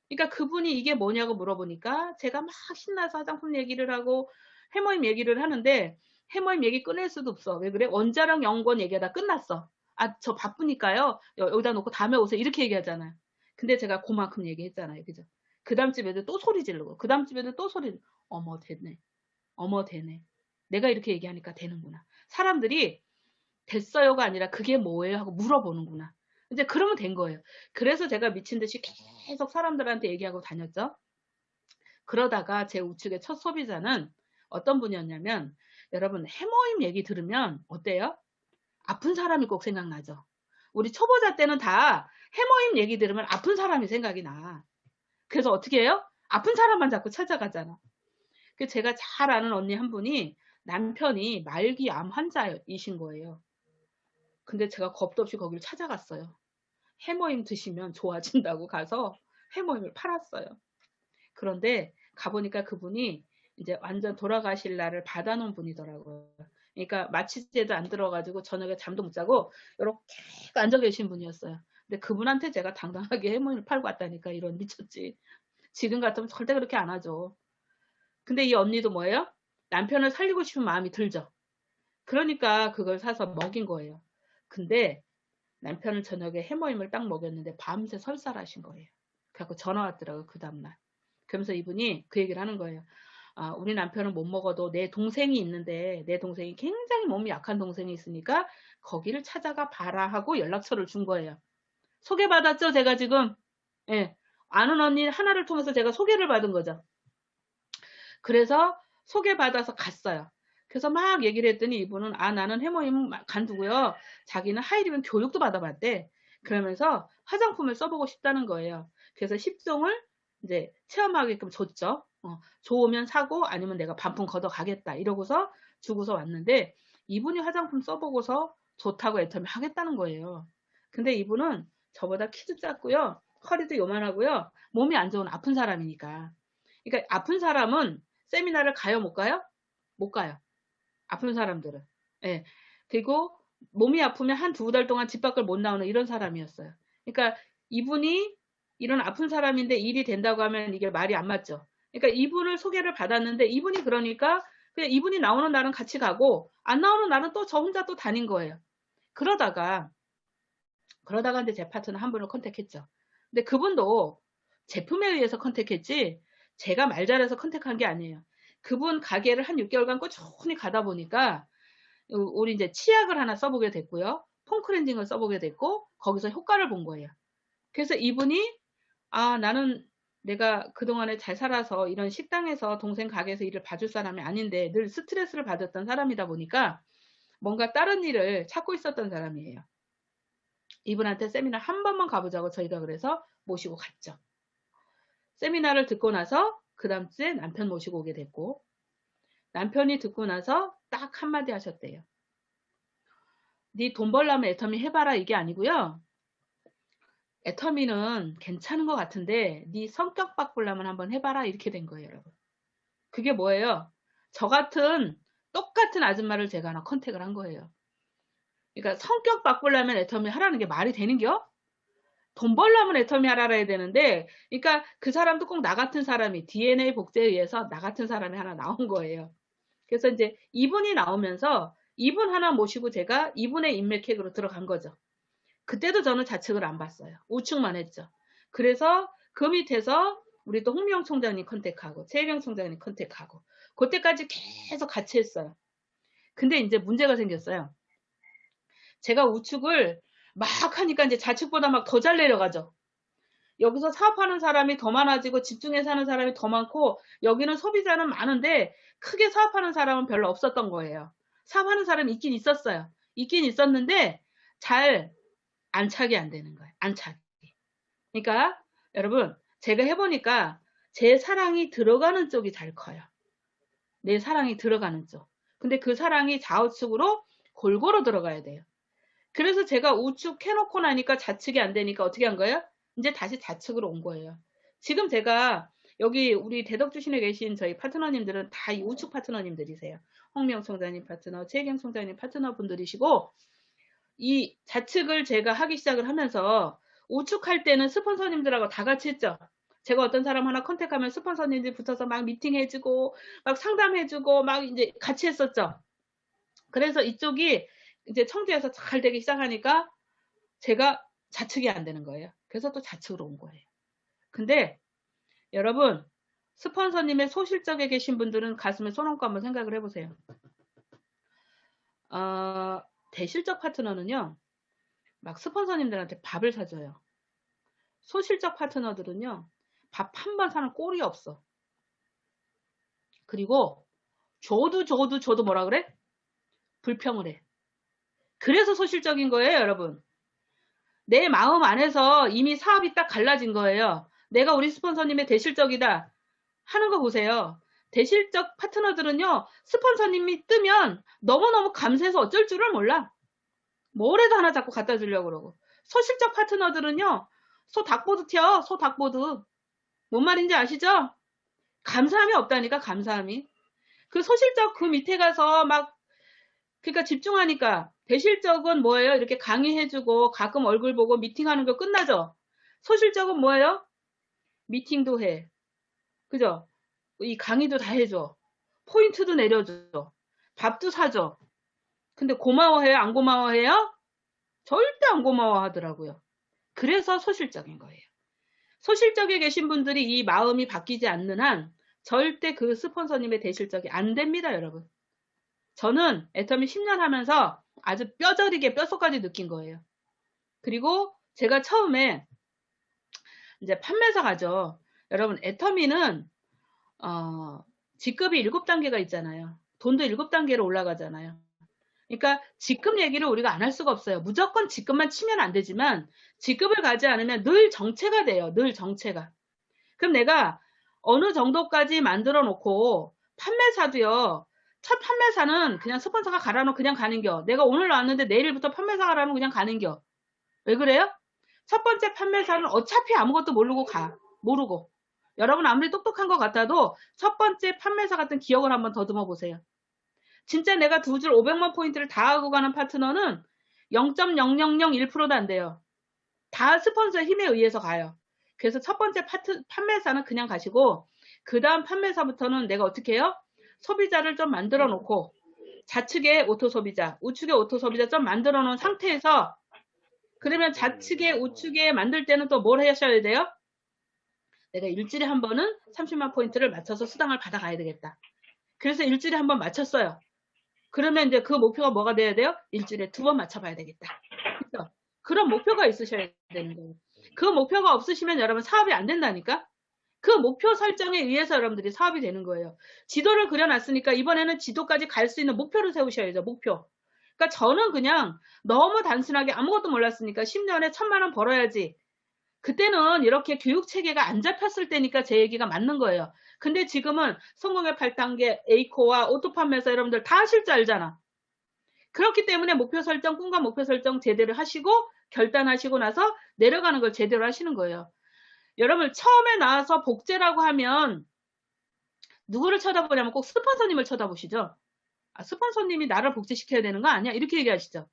그러니까 그분이 이게 뭐냐고 물어보니까 제가 막 신나서 화장품 얘기를 하고 해모임 얘기를 하는데 해모임 얘기 꺼낼 수도 없어. 왜 그래? 원자력 연구원 얘기하다 끝났어. 아, 저 바쁘니까요. 여기다 놓고 다음에 오세요. 이렇게 얘기하잖아요. 근데 제가 그만큼 얘기했잖아요. 그죠? 그 다음 집에도 또 소리 지르고 그 다음 집에도 또 소리 지르고 어머 됐네. 어머 되네. 내가 이렇게 얘기하니까 되는구나. 사람들이 됐어요가 아니라 그게 뭐예요? 하고 물어보는구나. 이제 그러면 된 거예요. 그래서 제가 미친 듯이 계속 사람들한테 얘기하고 다녔죠. 그러다가 제 우측의 첫 소비자는 어떤 분이었냐면 여러분 해모임 얘기 들으면 어때요? 아픈 사람이 꼭 생각나죠. 우리 초보자 때는 다 해모임 얘기 들으면 아픈 사람이 생각이 나. 그래서 어떻게 해요? 아픈 사람만 자꾸 찾아가잖아. 제가 잘 아는 언니 한 분이 남편이 말기 암 환자이신 거예요. 근데 제가 겁도 없이 거기를 찾아갔어요. 해모임 드시면 좋아진다고 가서 해모임을 팔았어요. 그런데 가보니까 그분이 이제 완전 돌아가실 날을 받아놓은 분이더라고요. 그러니까 마취제도 안 들어가지고 저녁에 잠도 못 자고 이렇게 앉아 계신 분이었어요. 근데 그분한테 제가 당당하게 해모임을 팔고 왔다니까 이런 미쳤지. 지금 같으면 절대 그렇게 안 하죠. 근데 이 언니도 뭐예요? 남편을 살리고 싶은 마음이 들죠. 그러니까 그걸 사서 먹인 거예요. 근데 남편은 저녁에 해모임을 딱 먹였는데 밤새 설사하신 거예요. 그래갖고 전화 왔더라고요. 그 다음날. 그러면서 이분이 그 얘기를 하는 거예요. 아, 우리 남편은 못 먹어도 내 동생이 있는데 내 동생이 굉장히 몸이 약한 동생이 있으니까 거기를 찾아가 봐라 하고 연락처를 준 거예요. 소개받았죠? 제가 지금. 예. 아는 언니 하나를 통해서 제가 소개를 받은 거죠. 그래서 소개받아서 갔어요. 그래서 막 얘기를 했더니 이분은 아 나는 해모임 간두고요. 자기는 하이리면 교육도 받아봤대. 그러면서 화장품을 써보고 싶다는 거예요. 그래서 10종을 이제 체험하게끔 줬죠. 좋으면 사고 아니면 내가 반품 걷어가겠다 이러고서 주고서 왔는데 이분이 화장품 써보고서 좋다고 애터미 하겠다는 거예요. 근데 이분은 저보다 키도 작고요. 허리도 요만하고요. 몸이 안 좋은 아픈 사람이니까. 그러니까 아픈 사람은 세미나를 가요, 못 가요? 못 가요. 아픈 사람들은. 예. 그리고 몸이 아프면 한 두 달 동안 집 밖을 못 나오는 이런 사람이었어요. 그러니까 이분이 이런 아픈 사람인데 일이 된다고 하면 이게 말이 안 맞죠. 그러니까 이분을 소개를 받았는데 이분이 그러니까 그냥 이분이 나오는 날은 같이 가고 안 나오는 날은 또 저 혼자 또 다닌 거예요. 그러다가 이제 제 파트너 한 분을 컨택했죠. 근데 그분도 제품에 의해서 컨택했지 제가 말 잘해서 컨택한 게 아니에요. 그분 가게를 한 6개월간 꾸준히 가다 보니까 우리 이제 치약을 하나 써보게 됐고요. 폼클렌징을 써보게 됐고 거기서 효과를 본 거예요. 그래서 이분이 아 나는 내가 그동안에 잘 살아서 이런 식당에서 동생 가게에서 일을 봐줄 사람이 아닌데 늘 스트레스를 받았던 사람이다 보니까 뭔가 다른 일을 찾고 있었던 사람이에요. 이분한테 세미나 한 번만 가보자고 저희가 그래서 모시고 갔죠. 세미나를 듣고 나서 그 다음 주에 남편 모시고 오게 됐고 남편이 듣고 나서 딱 한마디 하셨대요. 네 돈 벌려면 애터미 해봐라 이게 아니고요. 애터미는 괜찮은 것 같은데 네 성격 바꾸려면 한번 해봐라 이렇게 된 거예요. 여러분. 그게 뭐예요? 저 같은 똑같은 아줌마를 제가 하나 컨택을 한 거예요. 그러니까 성격 바꾸려면 애터미 하라는 게 말이 되는겨? 돈 벌려면 애터미 하라 해야 되는데 그러니까 그 사람도 꼭 나 같은 사람이 DNA 복제에 의해서 나 같은 사람이 하나 나온 거예요. 그래서 이제 이분이 나오면서 이분 하나 모시고 제가 이분의 인맥핵으로 들어간 거죠. 그때도 저는 좌측을 안 봤어요. 우측만 했죠. 그래서 그 밑에서 우리 또 홍미영 총장님 컨택하고 최혜경 총장님 컨택하고 그때까지 계속 같이 했어요. 근데 이제 문제가 생겼어요. 제가 우측을 막 하니까 이제 좌측보다 막 더 잘 내려가죠. 여기서 사업하는 사람이 더 많아지고 집중해서 하는 사람이 더 많고 여기는 소비자는 많은데 크게 사업하는 사람은 별로 없었던 거예요. 사업하는 사람이 있긴 있었어요. 있긴 있었는데 잘 안착이 안 되는 거예요. 안착이. 그러니까 여러분 제가 해보니까 제 사랑이 들어가는 쪽이 잘 커요. 내 사랑이 들어가는 쪽. 근데 그 사랑이 좌우측으로 골고루 들어가야 돼요. 그래서 제가 우측 해놓고 나니까 좌측이 안 되니까 어떻게 한 거예요? 이제 다시 좌측으로 온 거예요. 지금 제가 여기 우리 대덕주신에 계신 저희 파트너님들은 다 이 우측 파트너님들이세요. 홍명 총장님 파트너, 최경 총장님 파트너 분들이시고 이 좌측을 제가 하기 시작을 하면서 우측 할 때는 스폰서님들하고 다 같이 했죠. 제가 어떤 사람 하나 컨택하면 스폰서님들 붙어서 막 미팅해주고 막 상담해주고 막 이제 같이 했었죠. 그래서 이쪽이 이제 청주에서 잘 되기 시작하니까 제가 좌측이 안 되는 거예요. 그래서 또 좌측으로 온 거예요. 근데 여러분 스폰서님의 소실적에 계신 분들은 가슴에 손 얹고 한번 생각을 해보세요. 대실적 파트너는요. 막 스폰서님들한테 밥을 사줘요. 소실적 파트너들은요. 밥 한 번 사는 꼴이 없어. 그리고 줘도 뭐라 그래? 불평을 해. 그래서 소실적인 거예요, 여러분. 내 마음 안에서 이미 사업이 딱 갈라진 거예요. 내가 우리 스폰서님의 대실적이다 하는 거 보세요. 대실적 파트너들은요. 스폰서님이 뜨면 너무너무 감사해서 어쩔 줄을 몰라. 뭐래도 하나 자꾸 갖다 주려고 그러고. 소실적 파트너들은요. 소 닭보드 튀어. 소 닭보드. 뭔 말인지 아시죠? 감사함이 없다니까, 감사함이. 그 소실적 그 밑에 가서 막 그러니까 집중하니까 대실적은 뭐예요? 이렇게 강의해주고 가끔 얼굴 보고 미팅하는 거 끝나죠? 소실적은 뭐예요? 미팅도 해. 그죠? 이 강의도 다 해줘. 포인트도 내려줘. 밥도 사줘. 근데 고마워해요? 안 고마워해요? 절대 안 고마워하더라고요. 그래서 소실적인 거예요. 소실적에 계신 분들이 이 마음이 바뀌지 않는 한 절대 그 스폰서님의 대실적이 안 됩니다, 여러분. 저는 애터미 10년 하면서 아주 뼈저리게 뼛속까지 느낀 거예요. 그리고 제가 처음에 이제 판매사 가죠. 여러분, 애터미는 직급이 7단계가 있잖아요. 돈도 7단계로 올라가잖아요. 그러니까 직급 얘기를 우리가 안 할 수가 없어요. 무조건 직급만 치면 안 되지만 직급을 가지 않으면 늘 정체가 돼요. 늘 정체가. 그럼 내가 어느 정도까지 만들어 놓고 판매사도요. 첫 판매사는 그냥 스폰서가 가라놓고 그냥 가는겨. 내가 오늘 나왔는데 내일부터 판매사가 가라놓고 그냥 가는겨. 왜 그래요? 첫 번째 판매사는 어차피 아무것도 모르고 가. 모르고. 여러분 아무리 똑똑한 것 같아도 첫 번째 판매사 같은 기억을 한번 더듬어 보세요. 진짜 내가 두 줄 500만 포인트를 다 하고 가는 파트너는 0.0001%도 안 돼요. 다 스폰서의 힘에 의해서 가요. 그래서 첫 번째 판매사는 그냥 가시고 그 다음 판매사부터는 내가 어떻게 해요? 소비자를 좀 만들어 놓고 좌측에 오토소비자, 우측에 오토소비자 좀 만들어 놓은 상태에서 그러면 좌측에 우측에 만들 때는 또 뭘 하셔야 돼요? 내가 일주일에 한 번은 30만 포인트를 맞춰서 수당을 받아가야 되겠다. 그래서 일주일에 한 번 맞췄어요. 그러면 이제 그 목표가 뭐가 돼야 돼요? 일주일에 2번 맞춰봐야 되겠다. 그렇죠? 그런 목표가 있으셔야 되는 거예요. 그 목표가 없으시면 여러분 사업이 안 된다니까? 그 목표 설정에 의해서 여러분들이 사업이 되는 거예요. 지도를 그려놨으니까 이번에는 지도까지 갈 수 있는 목표를 세우셔야죠. 목표. 그러니까 저는 그냥 너무 단순하게 아무것도 몰랐으니까 10년에 1000만 원 벌어야지. 그때는 이렇게 교육체계가 안 잡혔을 때니까 제 얘기가 맞는 거예요. 근데 지금은 성공의 8단계, 에이코와 오토판매에서 여러분들 다 하실 줄 알잖아. 그렇기 때문에 목표 설정, 꿈과 목표 설정 제대로 하시고 결단하시고 나서 내려가는 걸 제대로 하시는 거예요. 여러분 처음에 나와서 복제라고 하면 누구를 쳐다보냐면 꼭 스폰서님을 쳐다보시죠. 스폰서님이 나를 복제시켜야 되는 거 아니야? 이렇게 얘기하시죠.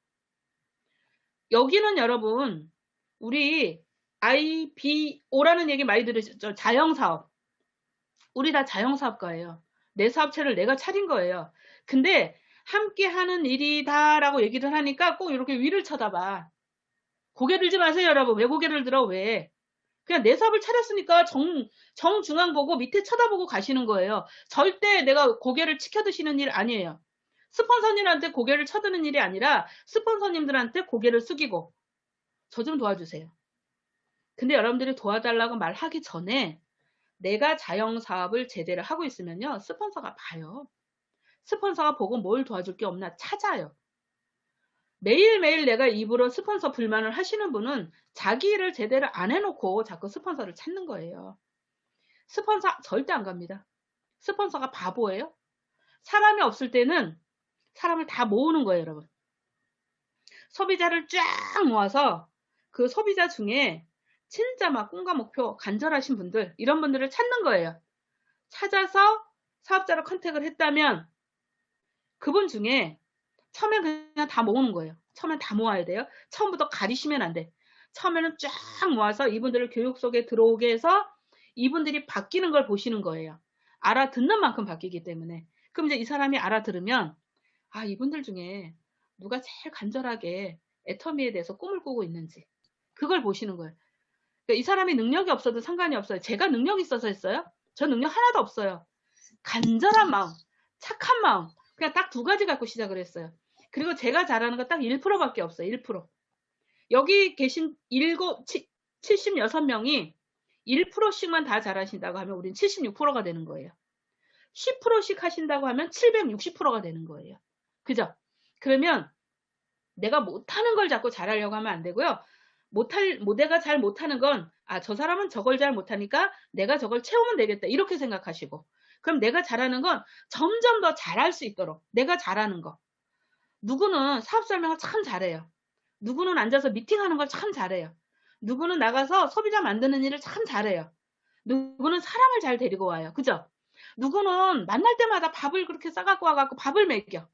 여기는 여러분 우리 IBO라는 얘기 많이 들으셨죠? 자영사업. 우리 다 자영사업가예요. 내 사업체를 내가 차린 거예요. 근데 함께 하는 일이다 라고 얘기를 하니까 꼭 이렇게 위를 쳐다봐. 고개 들지 마세요, 여러분. 왜 고개를 들어? 왜? 그냥 내 사업을 차렸으니까 정중앙 보고 밑에 쳐다보고 가시는 거예요. 절대 내가 고개를 치켜드시는 일 아니에요. 스폰서님한테 고개를 쳐드는 일이 아니라 스폰서님들한테 고개를 숙이고 저 좀 도와주세요. 근데 여러분들이 도와달라고 말하기 전에 내가 자영사업을 제대로 하고 있으면요. 스폰서가 봐요. 스폰서가 보고 뭘 도와줄 게 없나 찾아요. 매일매일 내가 입으로 스폰서 불만을 하시는 분은 자기 일을 제대로 안 해놓고 자꾸 스폰서를 찾는 거예요. 스폰서 절대 안 갑니다. 스폰서가 바보예요. 사람이 없을 때는 사람을 다 모으는 거예요, 여러분. 소비자를 쫙 모아서 그 소비자 중에 진짜 막 꿈과 목표 간절하신 분들, 이런 분들을 찾는 거예요. 찾아서 사업자로 컨택을 했다면 그분 중에 처음엔 그냥 다 모으는 거예요. 처음엔 다 모아야 돼요. 처음부터 가리시면 안 돼. 처음에는 쫙 모아서 이분들을 교육 속에 들어오게 해서 이분들이 바뀌는 걸 보시는 거예요. 알아듣는 만큼 바뀌기 때문에. 그럼 이제 이 사람이 알아들으면 아, 이분들 중에 누가 제일 간절하게 애터미에 대해서 꿈을 꾸고 있는지 그걸 보시는 거예요. 그러니까 이 사람이 능력이 없어도 상관이 없어요. 제가 능력이 있어서 했어요? 저 능력 하나도 없어요. 간절한 마음, 착한 마음, 그냥 딱 두 가지 갖고 시작을 했어요. 그리고 제가 잘하는 거 딱 1%밖에 없어요. 1%. 여기 계신 76명이 1%씩만 다 잘하신다고 하면 우린 76%가 되는 거예요. 10%씩 하신다고 하면 760%가 되는 거예요. 그죠? 그러면 내가 못하는 걸 자꾸 잘하려고 하면 안 되고요. 내가 잘 못하는 건, 아, 저 사람은 저걸 잘 못하니까 내가 저걸 채우면 되겠다. 이렇게 생각하시고. 그럼 내가 잘하는 건 점점 더 잘할 수 있도록 내가 잘하는 거. 누구는 사업 설명을 참 잘해요. 누구는 앉아서 미팅하는 걸 참 잘해요. 누구는 나가서 소비자 만드는 일을 참 잘해요. 누구는 사람을 잘 데리고 와요. 그죠? 누구는 만날 때마다 밥을 그렇게 싸갖고 와갖고 밥을 먹여.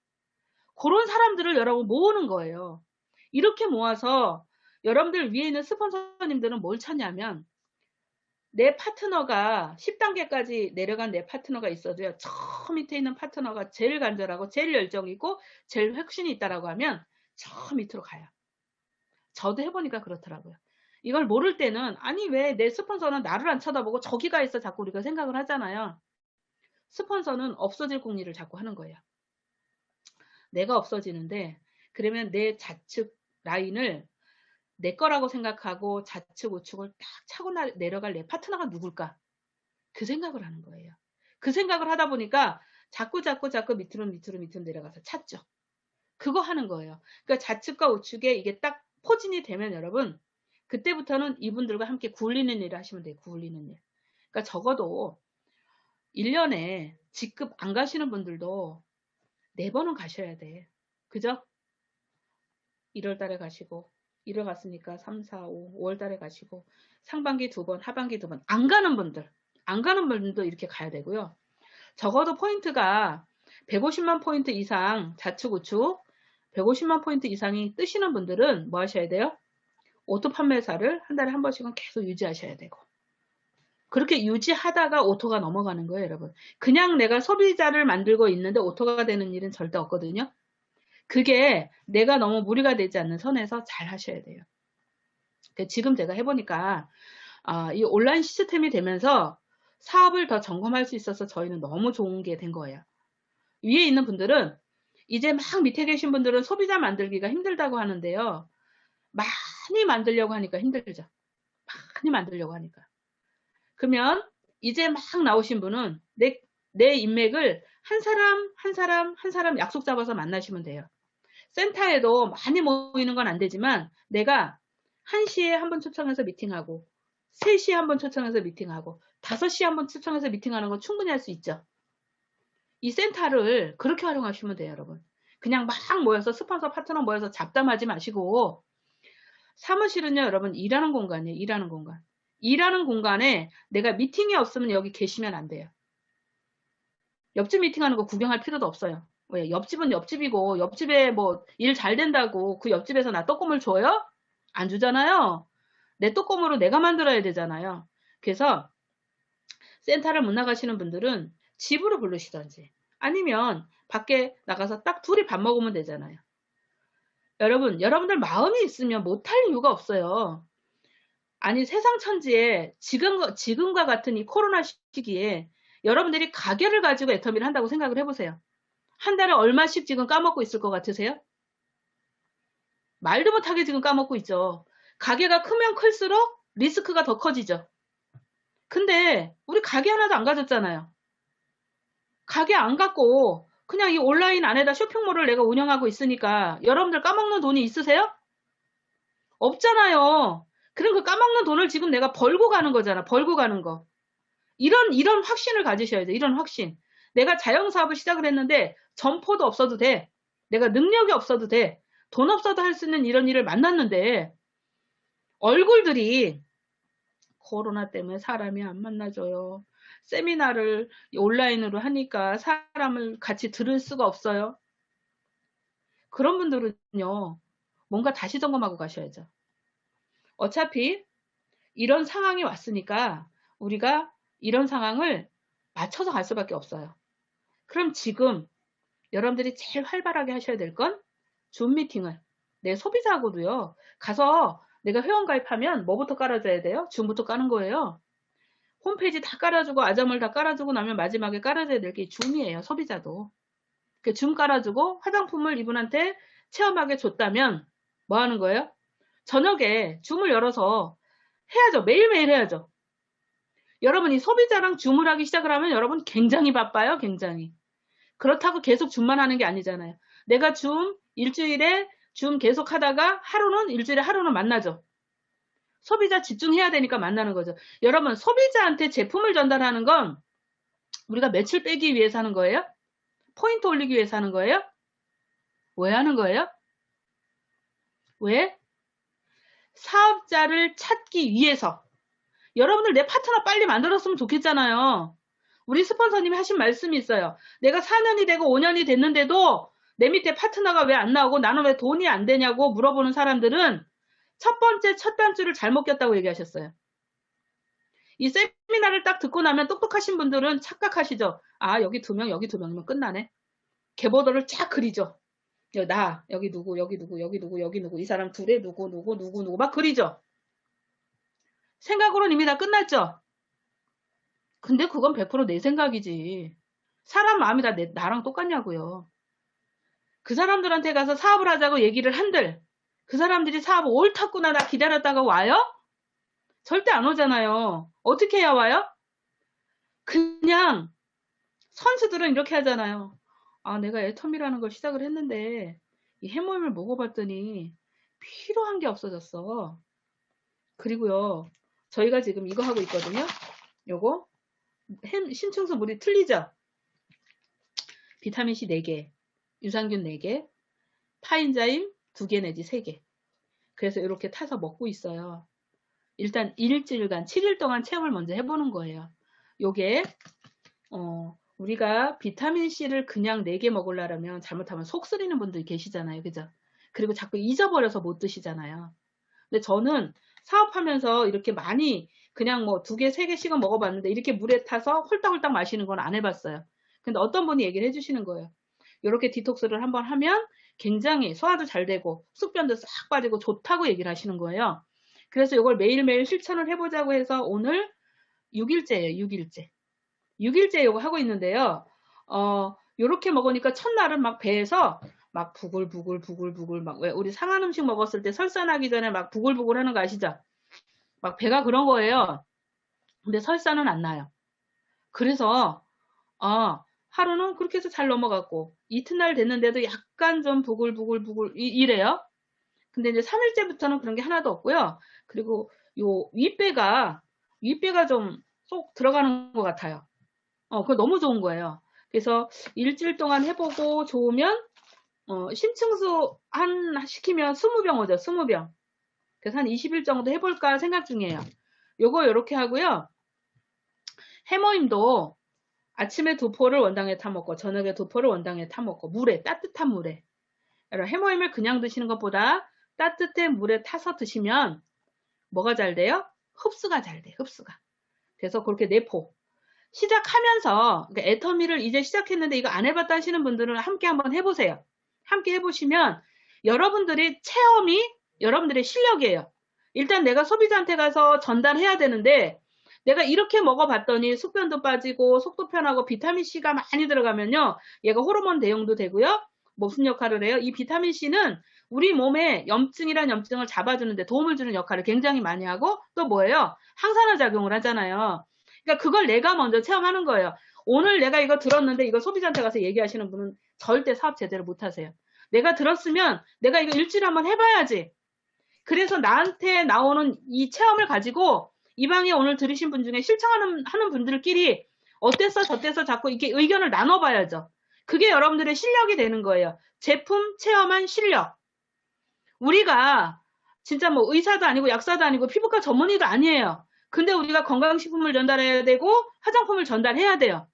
그런 사람들을 여러분 모으는 거예요. 이렇게 모아서 여러분들 위에 있는 스폰서님들은 뭘 찾냐면 내 파트너가 10단계까지 내려간 내 파트너가 있어도요. 저 밑에 있는 파트너가 제일 간절하고 제일 열정이 있고 제일 혁신이 있다라고 하면 저 밑으로 가요. 저도 해보니까 그렇더라고요. 이걸 모를 때는 아니 왜 내 스폰서는 나를 안 쳐다보고 저기가 있어 자꾸 우리가 생각을 하잖아요. 스폰서는 없어질 궁리를 자꾸 하는 거예요. 내가 없어지는데 그러면 내 좌측 라인을 내 거라고 생각하고 좌측 우측을 딱 차고 내려갈 내 파트너가 누굴까? 그 생각을 하는 거예요. 그 생각을 하다 보니까 자꾸 밑으로 내려가서 찾죠. 그거 하는 거예요. 그러니까 좌측과 우측에 이게 딱 포진이 되면 여러분 그때부터는 이분들과 함께 굴리는 일을 하시면 돼요. 굴리는 일. 그러니까 적어도 1년에 직급 안 가시는 분들도 4번은 가셔야 돼. 그죠? 1월 달에 가시고 1월 갔으니까 3, 4, 5, 5월 달에 가시고 상반기 2번, 하반기 2번 안 가는 분들도 이렇게 가야 되고요. 적어도 포인트가 150만 포인트 이상 좌측 우측 150만 포인트 이상이 뜨시는 분들은 뭐 하셔야 돼요? 오토 판매사를 한 달에 한 번씩은 계속 유지하셔야 되고 그렇게 유지하다가 오토가 넘어가는 거예요, 여러분. 그냥 내가 소비자를 만들고 있는데 오토가 되는 일은 절대 없거든요. 그게 내가 너무 무리가 되지 않는 선에서 잘 하셔야 돼요. 지금 제가 해보니까 이 온라인 시스템이 되면서 사업을 더 점검할 수 있어서 저희는 너무 좋은 게 된 거예요. 위에 있는 분들은 이제 막 밑에 계신 분들은 소비자 만들기가 힘들다고 하는데요. 많이 만들려고 하니까 힘들죠. 많이 만들려고 하니까. 그러면 이제 막 나오신 분은 내 인맥을 한 사람 약속 잡아서 만나시면 돼요. 센터에도 많이 모이는 건 안 되지만 내가 1시에 한번 초청해서 미팅하고 3시에 한번 초청해서 미팅하고 5시에 한번 초청해서 미팅하는 건 충분히 할 수 있죠. 이 센터를 그렇게 활용하시면 돼요, 여러분. 그냥 막 모여서 스폰서 파트너 모여서 잡담하지 마시고 사무실은요, 여러분 일하는 공간이에요. 일하는 공간. 일하는 공간에 내가 미팅이 없으면 여기 계시면 안 돼요. 옆집 미팅하는 거 구경할 필요도 없어요. 왜? 옆집은 옆집이고 옆집에 뭐 일 잘 된다고 그 옆집에서 나 떡국물 줘요? 안 주잖아요. 내 떡국물을 내가 만들어야 되잖아요. 그래서 센터를 못 나가시는 분들은 집으로 부르시던지 아니면 밖에 나가서 딱 둘이 밥 먹으면 되잖아요. 여러분들 마음이 있으면 못할 이유가 없어요. 아니 세상 천지에 지금과 같은 이 코로나 시기에 여러분들이 가게를 가지고 애터미를 한다고 생각을 해보세요. 한 달에 얼마씩 지금 까먹고 있을 것 같으세요? 말도 못하게 지금 까먹고 있죠. 가게가 크면 클수록 리스크가 더 커지죠. 근데 우리 가게 하나도 안 가졌잖아요. 가게 안 갖고 그냥 이 온라인 안에다 쇼핑몰을 내가 운영하고 있으니까 여러분들 까먹는 돈이 있으세요? 없잖아요. 그럼 그 까먹는 돈을 지금 내가 벌고 가는 거잖아. 벌고 가는 거. 이런 확신을 가지셔야 돼. 이런 확신. 내가 자영사업을 시작을 했는데 점포도 없어도 돼. 내가 능력이 없어도 돼. 돈 없어도 할 수 있는 이런 일을 만났는데 얼굴들이 코로나 때문에 사람이 안 만나줘요. 세미나를 온라인으로 하니까 사람을 같이 들을 수가 없어요. 그런 분들은요. 뭔가 다시 점검하고 가셔야죠. 어차피 이런 상황이 왔으니까 우리가 이런 상황을 맞춰서 갈 수밖에 없어요. 그럼 지금 여러분들이 제일 활발하게 하셔야 될 건 줌 미팅을 내 소비자하고도요. 가서 내가 회원 가입하면 뭐부터 깔아줘야 돼요? 줌부터 까는 거예요. 홈페이지 다 깔아주고 아점을 다 깔아주고 나면 마지막에 깔아줘야 될 게 줌이에요. 소비자도. 줌 깔아주고 화장품을 이분한테 체험하게 줬다면 뭐 하는 거예요? 저녁에 줌을 열어서 해야죠. 매일매일 해야죠. 여러분이 소비자랑 줌을 하기 시작을 하면 여러분 굉장히 바빠요. 굉장히. 그렇다고 계속 줌만 하는 게 아니잖아요. 내가 일주일에 줌 계속 하다가 일주일에 하루는 만나죠. 소비자 집중해야 되니까 만나는 거죠. 여러분 소비자한테 제품을 전달하는 건 우리가 매출 빼기 위해서 하는 거예요? 포인트 올리기 위해서 하는 거예요? 왜 하는 거예요? 왜? 사업자를 찾기 위해서. 여러분들 내 파트너 빨리 만들었으면 좋겠잖아요. 우리 스폰서님이 하신 말씀이 있어요. 내가 4년이 되고 5년이 됐는데도 내 밑에 파트너가 왜 안 나오고 나는 왜 돈이 안 되냐고 물어보는 사람들은 첫 번째 첫 단추를 잘못 꼈다고 얘기하셨어요. 이 세미나를 딱 듣고 나면 똑똑하신 분들은 착각하시죠. 아, 여기 2명, 여기 2명이면 끝나네. 계보도를 쫙 그리죠. 여기 누구, 여기 누구, 여기 누구, 여기 누구, 이 사람 둘에 누구 막 그리죠. 생각으로는 이미 다 끝났죠. 근데 그건 100% 내 생각이지. 사람 마음이 다 나랑 똑같냐고요. 그 사람들한테 가서 사업을 하자고 얘기를 한들 그 사람들이 사업 옳다구나 나 기다렸다가 와요? 절대 안 오잖아요. 어떻게 해야 와요? 그냥 선수들은 이렇게 하잖아요. 아, 내가 애텀이라는 걸 시작을 했는데 이 해모임을 먹어봤더니 필요한 게 없어졌어. 그리고요. 저희가 지금 이거 하고 있거든요. 요거 심층수 물이 틀리죠? 비타민C 4개, 유산균 4개, 파인자임 2개 내지 3개. 그래서 이렇게 타서 먹고 있어요. 일단 일주일간 7일 동안 체험을 먼저 해보는 거예요. 요게 우리가 비타민C를 그냥 4개 먹으려면 잘못하면 속 쓰리는 분들이 계시잖아요. 그죠? 그리고 자꾸 잊어버려서 못 드시잖아요. 근데 저는 사업하면서 이렇게 많이 그냥 뭐 2개, 3개씩은 먹어봤는데 이렇게 물에 타서 홀딱홀딱 마시는 건 안 해봤어요. 근데 어떤 분이 얘기를 해주시는 거예요. 이렇게 디톡스를 한번 하면 굉장히 소화도 잘 되고 숙변도 싹 빠지고 좋다고 얘기를 하시는 거예요. 그래서 이걸 매일매일 실천을 해보자고 해서 오늘 6일째예요. 6일째. 6일째 이거 하고 있는데요. 요렇게 먹으니까 첫날은 막 배에서 막 부글부글 막 왜 우리 상한 음식 먹었을 때 설사나기 전에 막 부글부글 하는 거 아시죠? 막 배가 그런 거예요. 근데 설사는 안 나요. 그래서 하루는 그렇게 해서 잘 넘어갔고 이튿날 됐는데도 약간 좀 부글부글 이래요. 근데 이제 3일째부터는 그런 게 하나도 없고요. 그리고 요 윗배가 좀 쏙 들어가는 것 같아요. 그거 너무 좋은 거예요. 그래서 일주일 동안 해보고 좋으면 심층수 시키면 20병 오죠. 20병. 그래서 한 20일 정도 해볼까 생각 중이에요. 요거 요렇게 하고요. 해모임도 아침에 2포를 원당에 타먹고 저녁에 2포를 원당에 타먹고 물에 따뜻한 물에 해모임을 그냥 드시는 것보다 따뜻한 물에 타서 드시면 뭐가 잘 돼요? 흡수가 잘 돼. 흡수가. 그래서 그렇게 4포 시작하면서 그러니까 애터미를 이제 시작했는데 이거 안 해봤다 하시는 분들은 함께 한번 해보세요. 함께 해보시면 여러분들의 체험이 여러분들의 실력이에요. 일단 내가 소비자한테 가서 전달해야 되는데 내가 이렇게 먹어봤더니 숙변도 빠지고 속도 편하고 비타민C가 많이 들어가면요. 얘가 호르몬 대용도 되고요. 무슨 역할을 해요? 이 비타민C는 우리 몸에 염증이란 염증을 잡아주는데 도움을 주는 역할을 굉장히 많이 하고 또 뭐예요? 항산화 작용을 하잖아요. 그러니까 그걸 내가 먼저 체험하는 거예요. 오늘 내가 이거 들었는데 이거 소비자한테 가서 얘기하시는 분은 절대 사업 제대로 못 하세요. 내가 들었으면 내가 이거 일주일에 한번 해봐야지. 그래서 나한테 나오는 이 체험을 가지고 이 방에 오늘 들으신 분 중에 실천하는 분들끼리 어땠어 저땠어 자꾸 이렇게 의견을 나눠봐야죠. 그게 여러분들의 실력이 되는 거예요. 제품 체험한 실력. 우리가 진짜 뭐 의사도 아니고 약사도 아니고 피부과 전문의도 아니에요. 근데 우리가 건강식품을 전달해야 되고 화장품을 전달해야 돼요.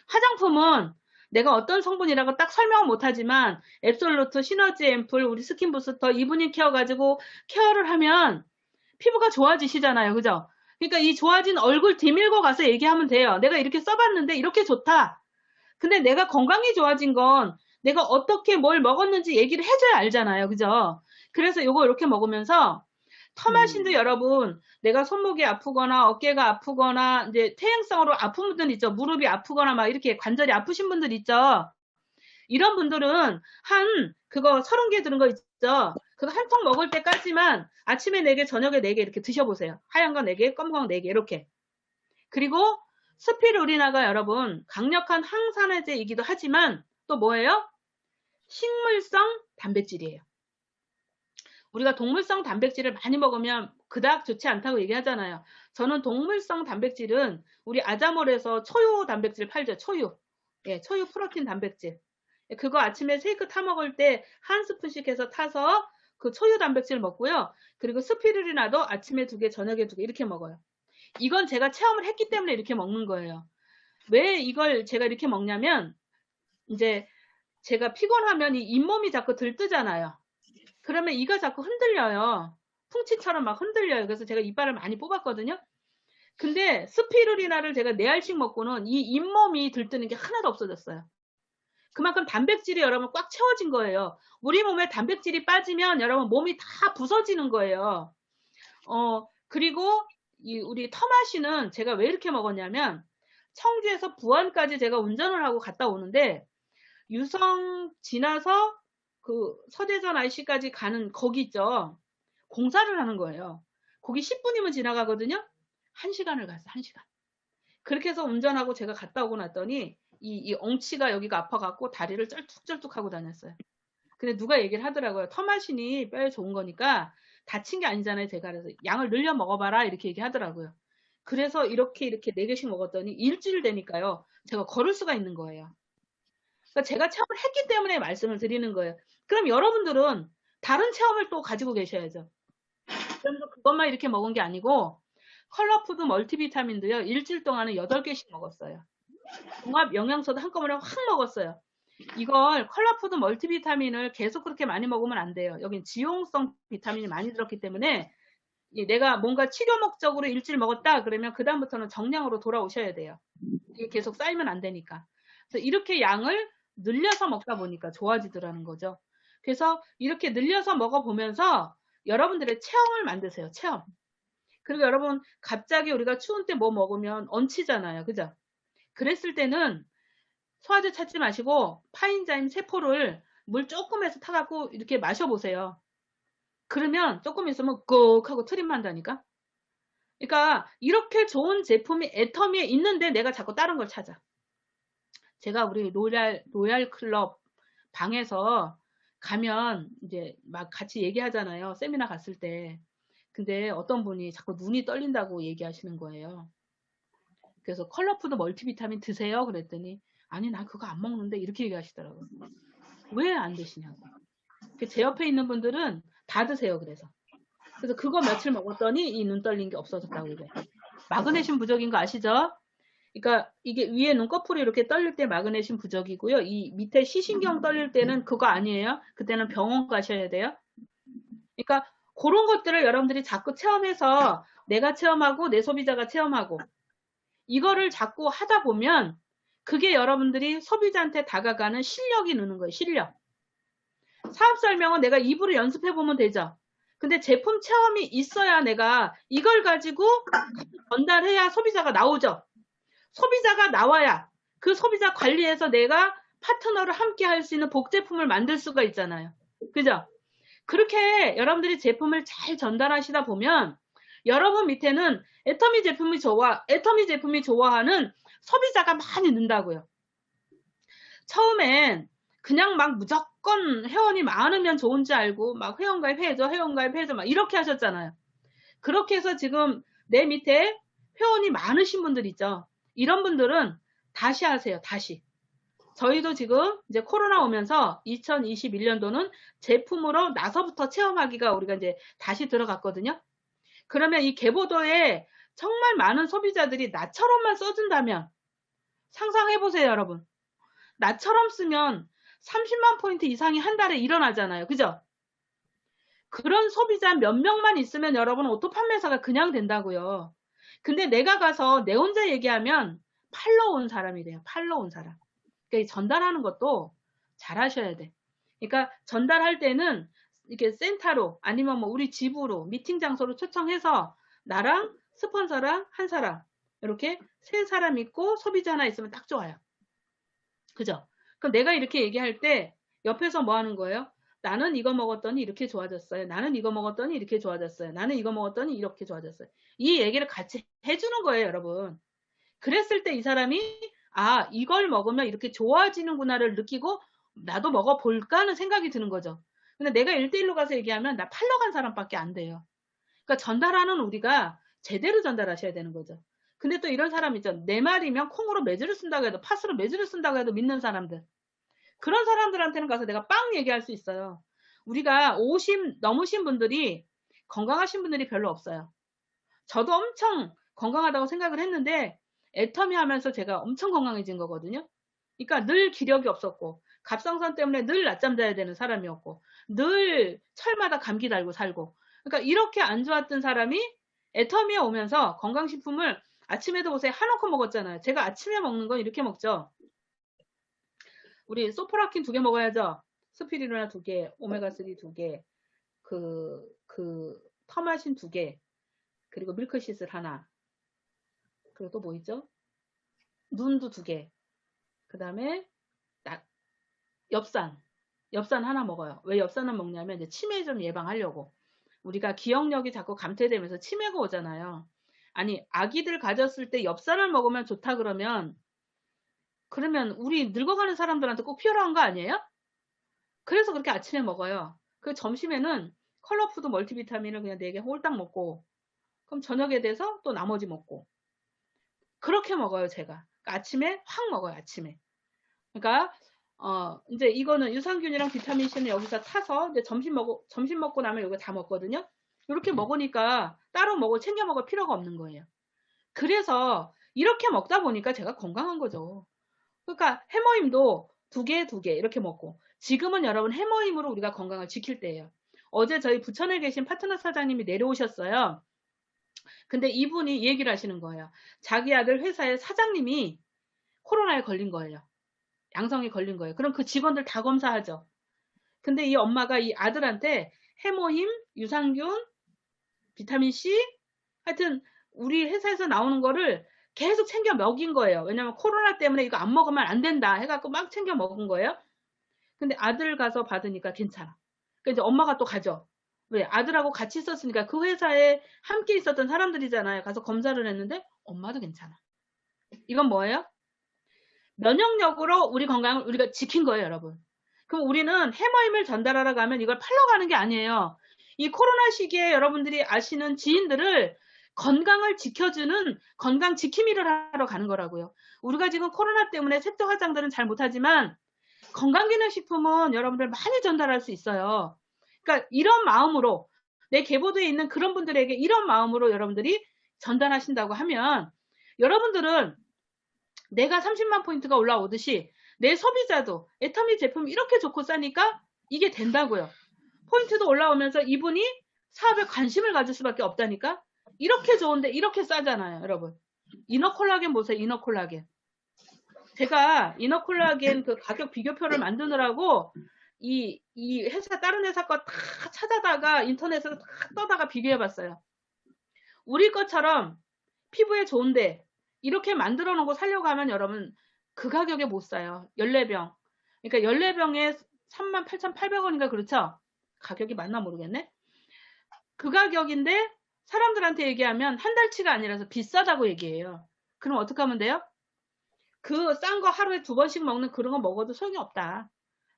화장품은 내가 어떤 성분이라고 딱 설명은 못하지만 앱솔루트, 시너지 앰플, 우리 스킨 부스터, 이브닝 케어 가지고 케어를 하면 피부가 좋아지시잖아요. 그죠? 그러니까 이 좋아진 얼굴 디밀고 가서 얘기하면 돼요. 내가 이렇게 써봤는데 이렇게 좋다. 근데 내가 건강이 좋아진 건 내가 어떻게 뭘 먹었는지 얘기를 해줘야 알잖아요. 그죠? 그래서 요거 이렇게 먹으면서 터마신도 여러분, 내가 손목이 아프거나 어깨가 아프거나 이제 퇴행성으로 아픈 분들 있죠. 무릎이 아프거나 막 이렇게 관절이 아프신 분들 있죠. 이런 분들은 그거 30개 들은 거 있죠. 그거 한 통 먹을 때까지만 아침에 4개, 저녁에 4개 이렇게 드셔보세요. 하얀 거 4개, 검은 거 4개 이렇게. 그리고 스피루리나가 여러분 강력한 항산화제이기도 하지만 또 뭐예요? 식물성 단백질이에요. 우리가 동물성 단백질을 많이 먹으면 그닥 좋지 않다고 얘기하잖아요. 저는 동물성 단백질은 우리 아자몰에서 초유 단백질 팔죠. 초유. 예, 초유 프로틴 단백질. 그거 아침에 쉐이크 타 먹을 때 한 스푼씩 해서 타서 그 초유 단백질 먹고요. 그리고 스피루리나도 아침에 2개, 저녁에 2개 이렇게 먹어요. 이건 제가 체험을 했기 때문에 이렇게 먹는 거예요. 왜 이걸 제가 이렇게 먹냐면 이제 제가 피곤하면 이 잇몸이 자꾸 들뜨잖아요. 그러면 이가 자꾸 흔들려요. 풍치처럼 막 흔들려요. 그래서 제가 이빨을 많이 뽑았거든요. 근데 스피루리나를 제가 4알씩 먹고는 이 잇몸이 들뜨는 게 하나도 없어졌어요. 그만큼 단백질이 여러분 꽉 채워진 거예요. 우리 몸에 단백질이 빠지면 여러분 몸이 다 부서지는 거예요. 그리고 우리 터마시는 제가 왜 이렇게 먹었냐면 청주에서 부안까지 제가 운전을 하고 갔다 오는데 유성 지나서 그 서대전 IC까지 가는 거기 있죠. 공사를 하는 거예요. 거기 10분이면 지나가거든요. 1시간을 갔어. 1시간. 그렇게 해서 운전하고 제가 갔다 오고 났더니 이 엉치가 여기가 아파갖고 다리를 쩔뚝쩔뚝 하고 다녔어요. 근데 누가 얘기를 하더라고요. 터마신이 뼈에 좋은 거니까 다친 게 아니잖아요. 제가 그래서 양을 늘려 먹어봐라 이렇게 얘기하더라고요. 그래서 이렇게 4개씩 먹었더니 일주일 되니까요. 제가 걸을 수가 있는 거예요. 그러니까 제가 체험을 했기 때문에 말씀을 드리는 거예요. 그럼 여러분들은 다른 체험을 또 가지고 계셔야죠. 그래서 그것만 이렇게 먹은 게 아니고 컬러푸드 멀티비타민도요. 일주일 동안은 8개씩 먹었어요. 종합 영양소도 한꺼번에 확 먹었어요. 이걸 컬러푸드 멀티비타민을 계속 그렇게 많이 먹으면 안 돼요. 여긴 지용성 비타민이 많이 들었기 때문에 내가 뭔가 치료 목적으로 일주일 먹었다 그러면 그 다음부터는 정량으로 돌아오셔야 돼요. 이게 계속 쌓이면 안 되니까. 그래서 이렇게 양을 늘려서 먹다 보니까 좋아지더라는 거죠. 그래서 이렇게 늘려서 먹어보면서 여러분들의 체험을 만드세요. 체험. 그리고 여러분 갑자기 우리가 추운 때 뭐 먹으면 얹히잖아요. 그죠? 그랬을 때는 소화제 찾지 마시고 파인자임 세포를 물 조금 해서 타갖고 이렇게 마셔보세요. 그러면 조금 있으면 꾹 하고 트림한다니까. 그러니까 이렇게 좋은 제품이 애터미에 있는데 내가 자꾸 다른 걸 찾아. 제가 우리 로얄 클럽 방에서 가면 이제 막 같이 얘기하잖아요. 세미나 갔을 때. 근데 어떤 분이 자꾸 눈이 떨린다고 얘기하시는 거예요. 그래서 컬러푸드 멀티비타민 드세요. 그랬더니 아니 나 그거 안 먹는데 이렇게 얘기하시더라고요. 왜 안 드시냐고. 제 옆에 있는 분들은 다 드세요. 그래서 그거 며칠 먹었더니 이 눈 떨린 게 없어졌다고 그래요. 마그네슘 부족인 거 아시죠? 그러니까 이게 위에 눈꺼풀이 이렇게 떨릴 때 마그네슘 부족이고요. 이 밑에 시신경 떨릴 때는 그거 아니에요. 그때는 병원 가셔야 돼요. 그러니까 그런 것들을 여러분들이 자꾸 체험해서 내가 체험하고 내 소비자가 체험하고 이거를 자꾸 하다 보면 그게 여러분들이 소비자한테 다가가는 실력이 느는 거예요. 실력. 사업 설명은 내가 입으로 연습해 보면 되죠. 근데 제품 체험이 있어야 내가 이걸 가지고 전달해야 소비자가 나오죠. 소비자가 나와야 그 소비자 관리해서 내가 파트너를 함께 할 수 있는 복제품을 만들 수가 있잖아요. 그죠? 그렇게 여러분들이 제품을 잘 전달하시다 보면 여러분 밑에는 애터미 제품이 좋아하는 소비자가 많이 는다고요. 처음엔 그냥 막 무조건 회원이 많으면 좋은지 알고 막 회원가입해줘 막 이렇게 하셨잖아요. 그렇게 해서 지금 내 밑에 회원이 많으신 분들 있죠. 이런 분들은 다시 하세요. 다시. 저희도 지금 이제 코로나 오면서 2021년도는 제품으로 나서부터 체험하기가 우리가 이제 다시 들어갔거든요. 그러면 이 개보도에 정말 많은 소비자들이 나처럼만 써준다면 상상해보세요, 여러분. 나처럼 쓰면 30만 포인트 이상이 한 달에 일어나잖아요. 그죠? 그런 소비자 몇 명만 있으면 여러분 오토 판매사가 그냥 된다고요. 근데 내가 가서 내 혼자 얘기하면 팔러 온 사람이 돼요. 팔러 온 사람. 그러니까 전달하는 것도 잘 하셔야 돼. 그러니까 전달할 때는 이렇게 센터로 아니면 뭐 우리 집으로 미팅 장소로 초청해서 나랑 스폰서랑 한 사람 이렇게 세 사람 있고 소비자 하나 있으면 딱 좋아요. 그죠? 그럼 내가 이렇게 얘기할 때 옆에서 뭐 하는 거예요? 나는 이거 먹었더니 이렇게 좋아졌어요. 나는 이거 먹었더니 이렇게 좋아졌어요. 나는 이거 먹었더니 이렇게 좋아졌어요. 이 얘기를 같이 해주는 거예요, 여러분. 그랬을 때 이 사람이 아, 이걸 먹으면 이렇게 좋아지는구나를 느끼고 나도 먹어볼까 하는 생각이 드는 거죠. 근데 내가 1대1로 가서 얘기하면 나 팔러 간 사람밖에 안 돼요. 그러니까 전달하는 우리가 제대로 전달하셔야 되는 거죠. 근데 또 이런 사람 있죠. 내 말이면 콩으로 매주를 쓴다고 해도 팥으로 매주를 쓴다고 해도 믿는 사람들. 그런 사람들한테는 가서 내가 빵 얘기할 수 있어요. 우리가 50 넘으신 분들이 건강하신 분들이 별로 없어요. 저도 엄청 건강하다고 생각을 했는데 애터미 하면서 제가 엄청 건강해진 거거든요. 그러니까 늘 기력이 없었고 갑상선 때문에 늘 낮잠 자야 되는 사람이었고 늘 철마다 감기 달고 살고 그러니까 이렇게 안 좋았던 사람이 애터미에 오면서 건강식품을 아침에도 보세요. 한옥커 먹었잖아요. 제가 아침에 먹는 건 이렇게 먹죠. 우리 소포라킨 2개 먹어야죠. 스피루리나 2개, 오메가3 2개, 터마신 2개, 그리고 밀크시슬 하나. 그리고 또 뭐 있죠? 눈도 2개. 그 다음에 엽산. 엽산 하나 먹어요. 왜 엽산을 먹냐면 이제 치매 좀 예방하려고. 우리가 기억력이 자꾸 감퇴되면서 치매가 오잖아요. 아니, 아기들 가졌을 때 엽산을 먹으면 좋다 그러면 우리 늙어가는 사람들한테 꼭 필요한 거 아니에요? 그래서 그렇게 아침에 먹어요. 그 점심에는 컬러푸드 멀티비타민을 그냥 4개 홀딱 먹고 그럼 저녁에 돼서 또 나머지 먹고 그렇게 먹어요, 제가. 그러니까 아침에 확 먹어요, 아침에. 그러니까 이제 이거는 유산균이랑 비타민C는 여기서 타서 이제 점심 먹고 나면 이거 다 먹거든요. 이렇게 먹으니까 따로 챙겨 먹을 필요가 없는 거예요. 그래서 이렇게 먹다 보니까 제가 건강한 거죠. 그러니까 해모임도 2개 이렇게 먹고 지금은 여러분 해모임으로 우리가 건강을 지킬 때예요. 어제 저희 부천에 계신 파트너 사장님이 내려오셨어요. 근데 이분이 얘기를 하시는 거예요. 자기 아들 회사의 사장님이 코로나에 걸린 거예요. 양성이 걸린 거예요. 그럼 그 직원들 다 검사하죠. 근데 이 엄마가 이 아들한테 해모힘, 유산균, 비타민C 하여튼 우리 회사에서 나오는 거를 계속 챙겨 먹인 거예요. 왜냐면 코로나 때문에 이거 안 먹으면 안 된다 해갖고 막 챙겨 먹은 거예요. 근데 아들 가서 받으니까 괜찮아. 그러니까 이제 엄마가 또 가죠. 왜? 아들하고 같이 있었으니까 그 회사에 함께 있었던 사람들이잖아요. 가서 검사를 했는데 엄마도 괜찮아. 이건 뭐예요? 면역력으로 우리 건강을 우리가 지킨 거예요, 여러분. 그럼 우리는 해머임을 전달하러 가면 이걸 팔러 가는 게 아니에요. 이 코로나 시기에 여러분들이 아시는 지인들을 건강을 지켜주는 건강 지킴이를 하러 가는 거라고요. 우리가 지금 코로나 때문에 색조 화장들은 잘 못하지만 건강기능식품은 여러분들 많이 전달할 수 있어요. 그러니까 이런 마음으로 내 계보도에 있는 그런 분들에게 이런 마음으로 여러분들이 전달하신다고 하면 여러분들은 내가 30만 포인트가 올라오듯이 내 소비자도 애터미 제품 이렇게 좋고 싸니까 이게 된다고요. 포인트도 올라오면서 이분이 사업에 관심을 가질 수밖에 없다니까. 이렇게 좋은데 이렇게 싸잖아요, 여러분. 이너콜라겐 보세요, 이너콜라겐. 제가 이너콜라겐 그 가격 비교표를 만드느라고 이 회사 다른 회사 거 다 찾아다가 인터넷에서 다 떠다가 비교해봤어요. 우리 것처럼 피부에 좋은데 이렇게 만들어 놓고 살려고 하면 여러분 그 가격에 못 사요. 14병. 그러니까 14병에 38,800원인가 그렇죠? 가격이 맞나 모르겠네. 그 가격인데 사람들한테 얘기하면 한 달치가 아니라서 비싸다고 얘기해요. 그럼 어떻게 하면 돼요? 그 싼 거 하루에 2번씩 먹는 그런 거 먹어도 소용이 없다.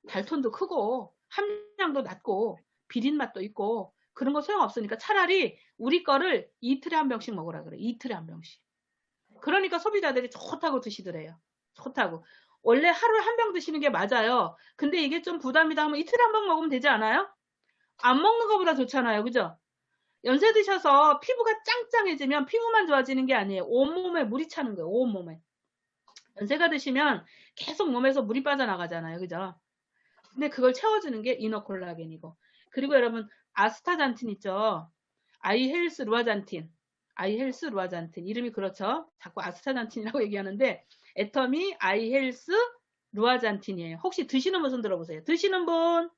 달톤도 크고 함량도 낮고 비린 맛도 있고 그런 거 소용없으니까 차라리 우리 거를 이틀에 한 병씩 먹으라 그래. 이틀에 한 병씩. 그러니까 소비자들이 좋다고 드시더래요. 좋다고. 원래 하루에 한 병 드시는 게 맞아요. 근데 이게 좀 부담이다 하면 이틀에 한 병 먹으면 되지 않아요? 안 먹는 것보다 좋잖아요. 그죠? 연세 드셔서 피부가 짱짱해지면 피부만 좋아지는 게 아니에요. 온몸에 물이 차는 거예요. 온몸에. 연세가 드시면 계속 몸에서 물이 빠져나가잖아요. 그죠? 근데 그걸 채워주는 게 이너 콜라겐이고. 그리고 여러분 아스타잔틴 있죠? 아이헬스 루아잔틴. 아이헬스 루아잔틴. 이름이 그렇죠? 자꾸 아스타잔틴이라고 얘기하는데 애터미 아이헬스 루아잔틴이에요. 혹시 드시는 분 손 들어보세요. 드시는 분?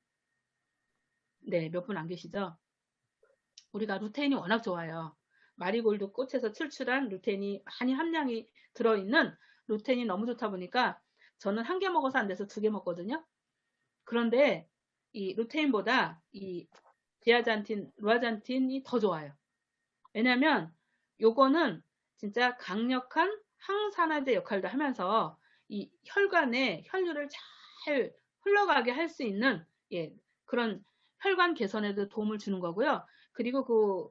네, 몇 분 안 계시죠? 우리가 루테인이 워낙 좋아요. 마리골드 꽃에서 출출한 루테인이 많이 함량이 들어있는 루테인이 너무 좋다 보니까 저는 1개 먹어서 안 돼서 2개 먹거든요. 그런데 이 루테인보다 이 디아잔틴, 루아잔틴이 더 좋아요. 왜냐면 요거는 진짜 강력한 항산화제 역할도 하면서 이 혈관에 혈류를 잘 흘러가게 할 수 있는 그런 혈관 개선에도 도움을 주는 거고요. 그리고 그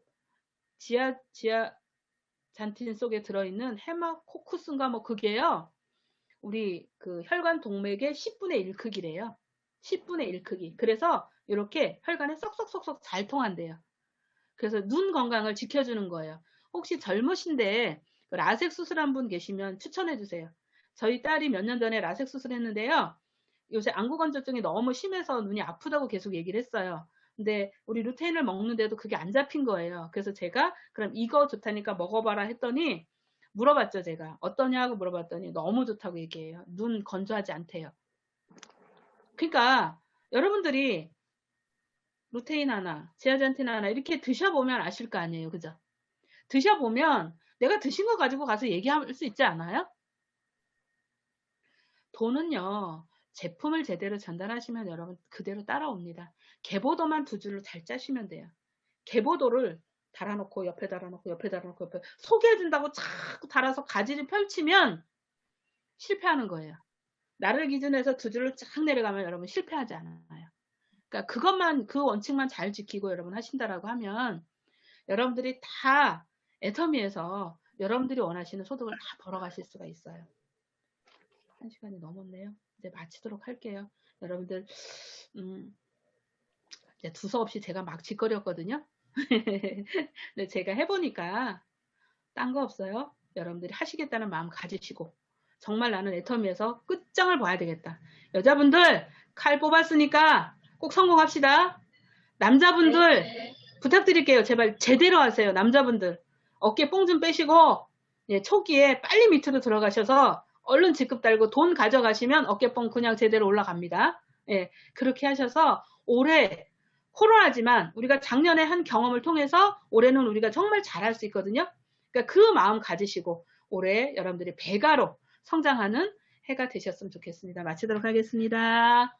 지아잔틴 속에 들어있는 헤마코쿠스인가 뭐 그게요. 우리 그 혈관 동맥의 10분의 1 크기래요. 10분의 1 크기. 그래서 이렇게 혈관에 쏙쏙쏙쏙 잘 통한대요. 그래서 눈 건강을 지켜주는 거예요. 혹시 젊으신데 라섹 수술한 분 계시면 추천해 주세요. 저희 딸이 몇 년 전에 라섹 수술했는데요. 요새 안구건조증이 너무 심해서 눈이 아프다고 계속 얘기를 했어요. 근데 우리 루테인을 먹는데도 그게 안 잡힌 거예요. 그래서 제가 그럼 이거 좋다니까 먹어봐라 했더니 물어봤죠. 제가 어떠냐고 물어봤더니 너무 좋다고 얘기해요. 눈 건조하지 않대요. 그러니까 여러분들이 루테인 하나, 지아잔틴 하나 이렇게 드셔보면 아실 거 아니에요. 그죠? 드셔보면 내가 드신 거 가지고 가서 얘기할 수 있지 않아요? 돈은요. 제품을 제대로 전달하시면 여러분 그대로 따라옵니다. 개보도만 2줄로 잘 짜시면 돼요. 개보도를 달아놓고 옆에 달아놓고 옆에 달아놓고 옆에 소개해준다고 자꾸 달아서 가지를 펼치면 실패하는 거예요. 나를 기준해서 2줄로 쫙 내려가면 여러분 실패하지 않아요. 그러니까 그것만 그 원칙만 잘 지키고 여러분 하신다라고 하면 여러분들이 다 애터미에서 여러분들이 원하시는 소득을 다 벌어가실 수가 있어요. 1시간이 넘었네요. 이제 마치도록 할게요. 여러분들 이제 두서없이 제가 막 짓거렸거든요. 근데 제가 해보니까 딴 거 없어요. 여러분들이 하시겠다는 마음 가지시고 정말 나는 애터미에서 끝장을 봐야 되겠다. 여자분들 칼 뽑았으니까 꼭 성공합시다. 남자분들 부탁드릴게요. 제발 제대로 하세요. 남자분들 어깨 뽕 좀 빼시고 초기에 빨리 밑으로 들어가셔서 얼른 직급 달고 돈 가져가시면 어깨뽕 그냥 제대로 올라갑니다. 그렇게 하셔서 올해 코로나지만 우리가 작년에 한 경험을 통해서 올해는 우리가 정말 잘할 수 있거든요. 그러니까 그 마음 가지시고 올해 여러분들이 배가로 성장하는 해가 되셨으면 좋겠습니다. 마치도록 하겠습니다.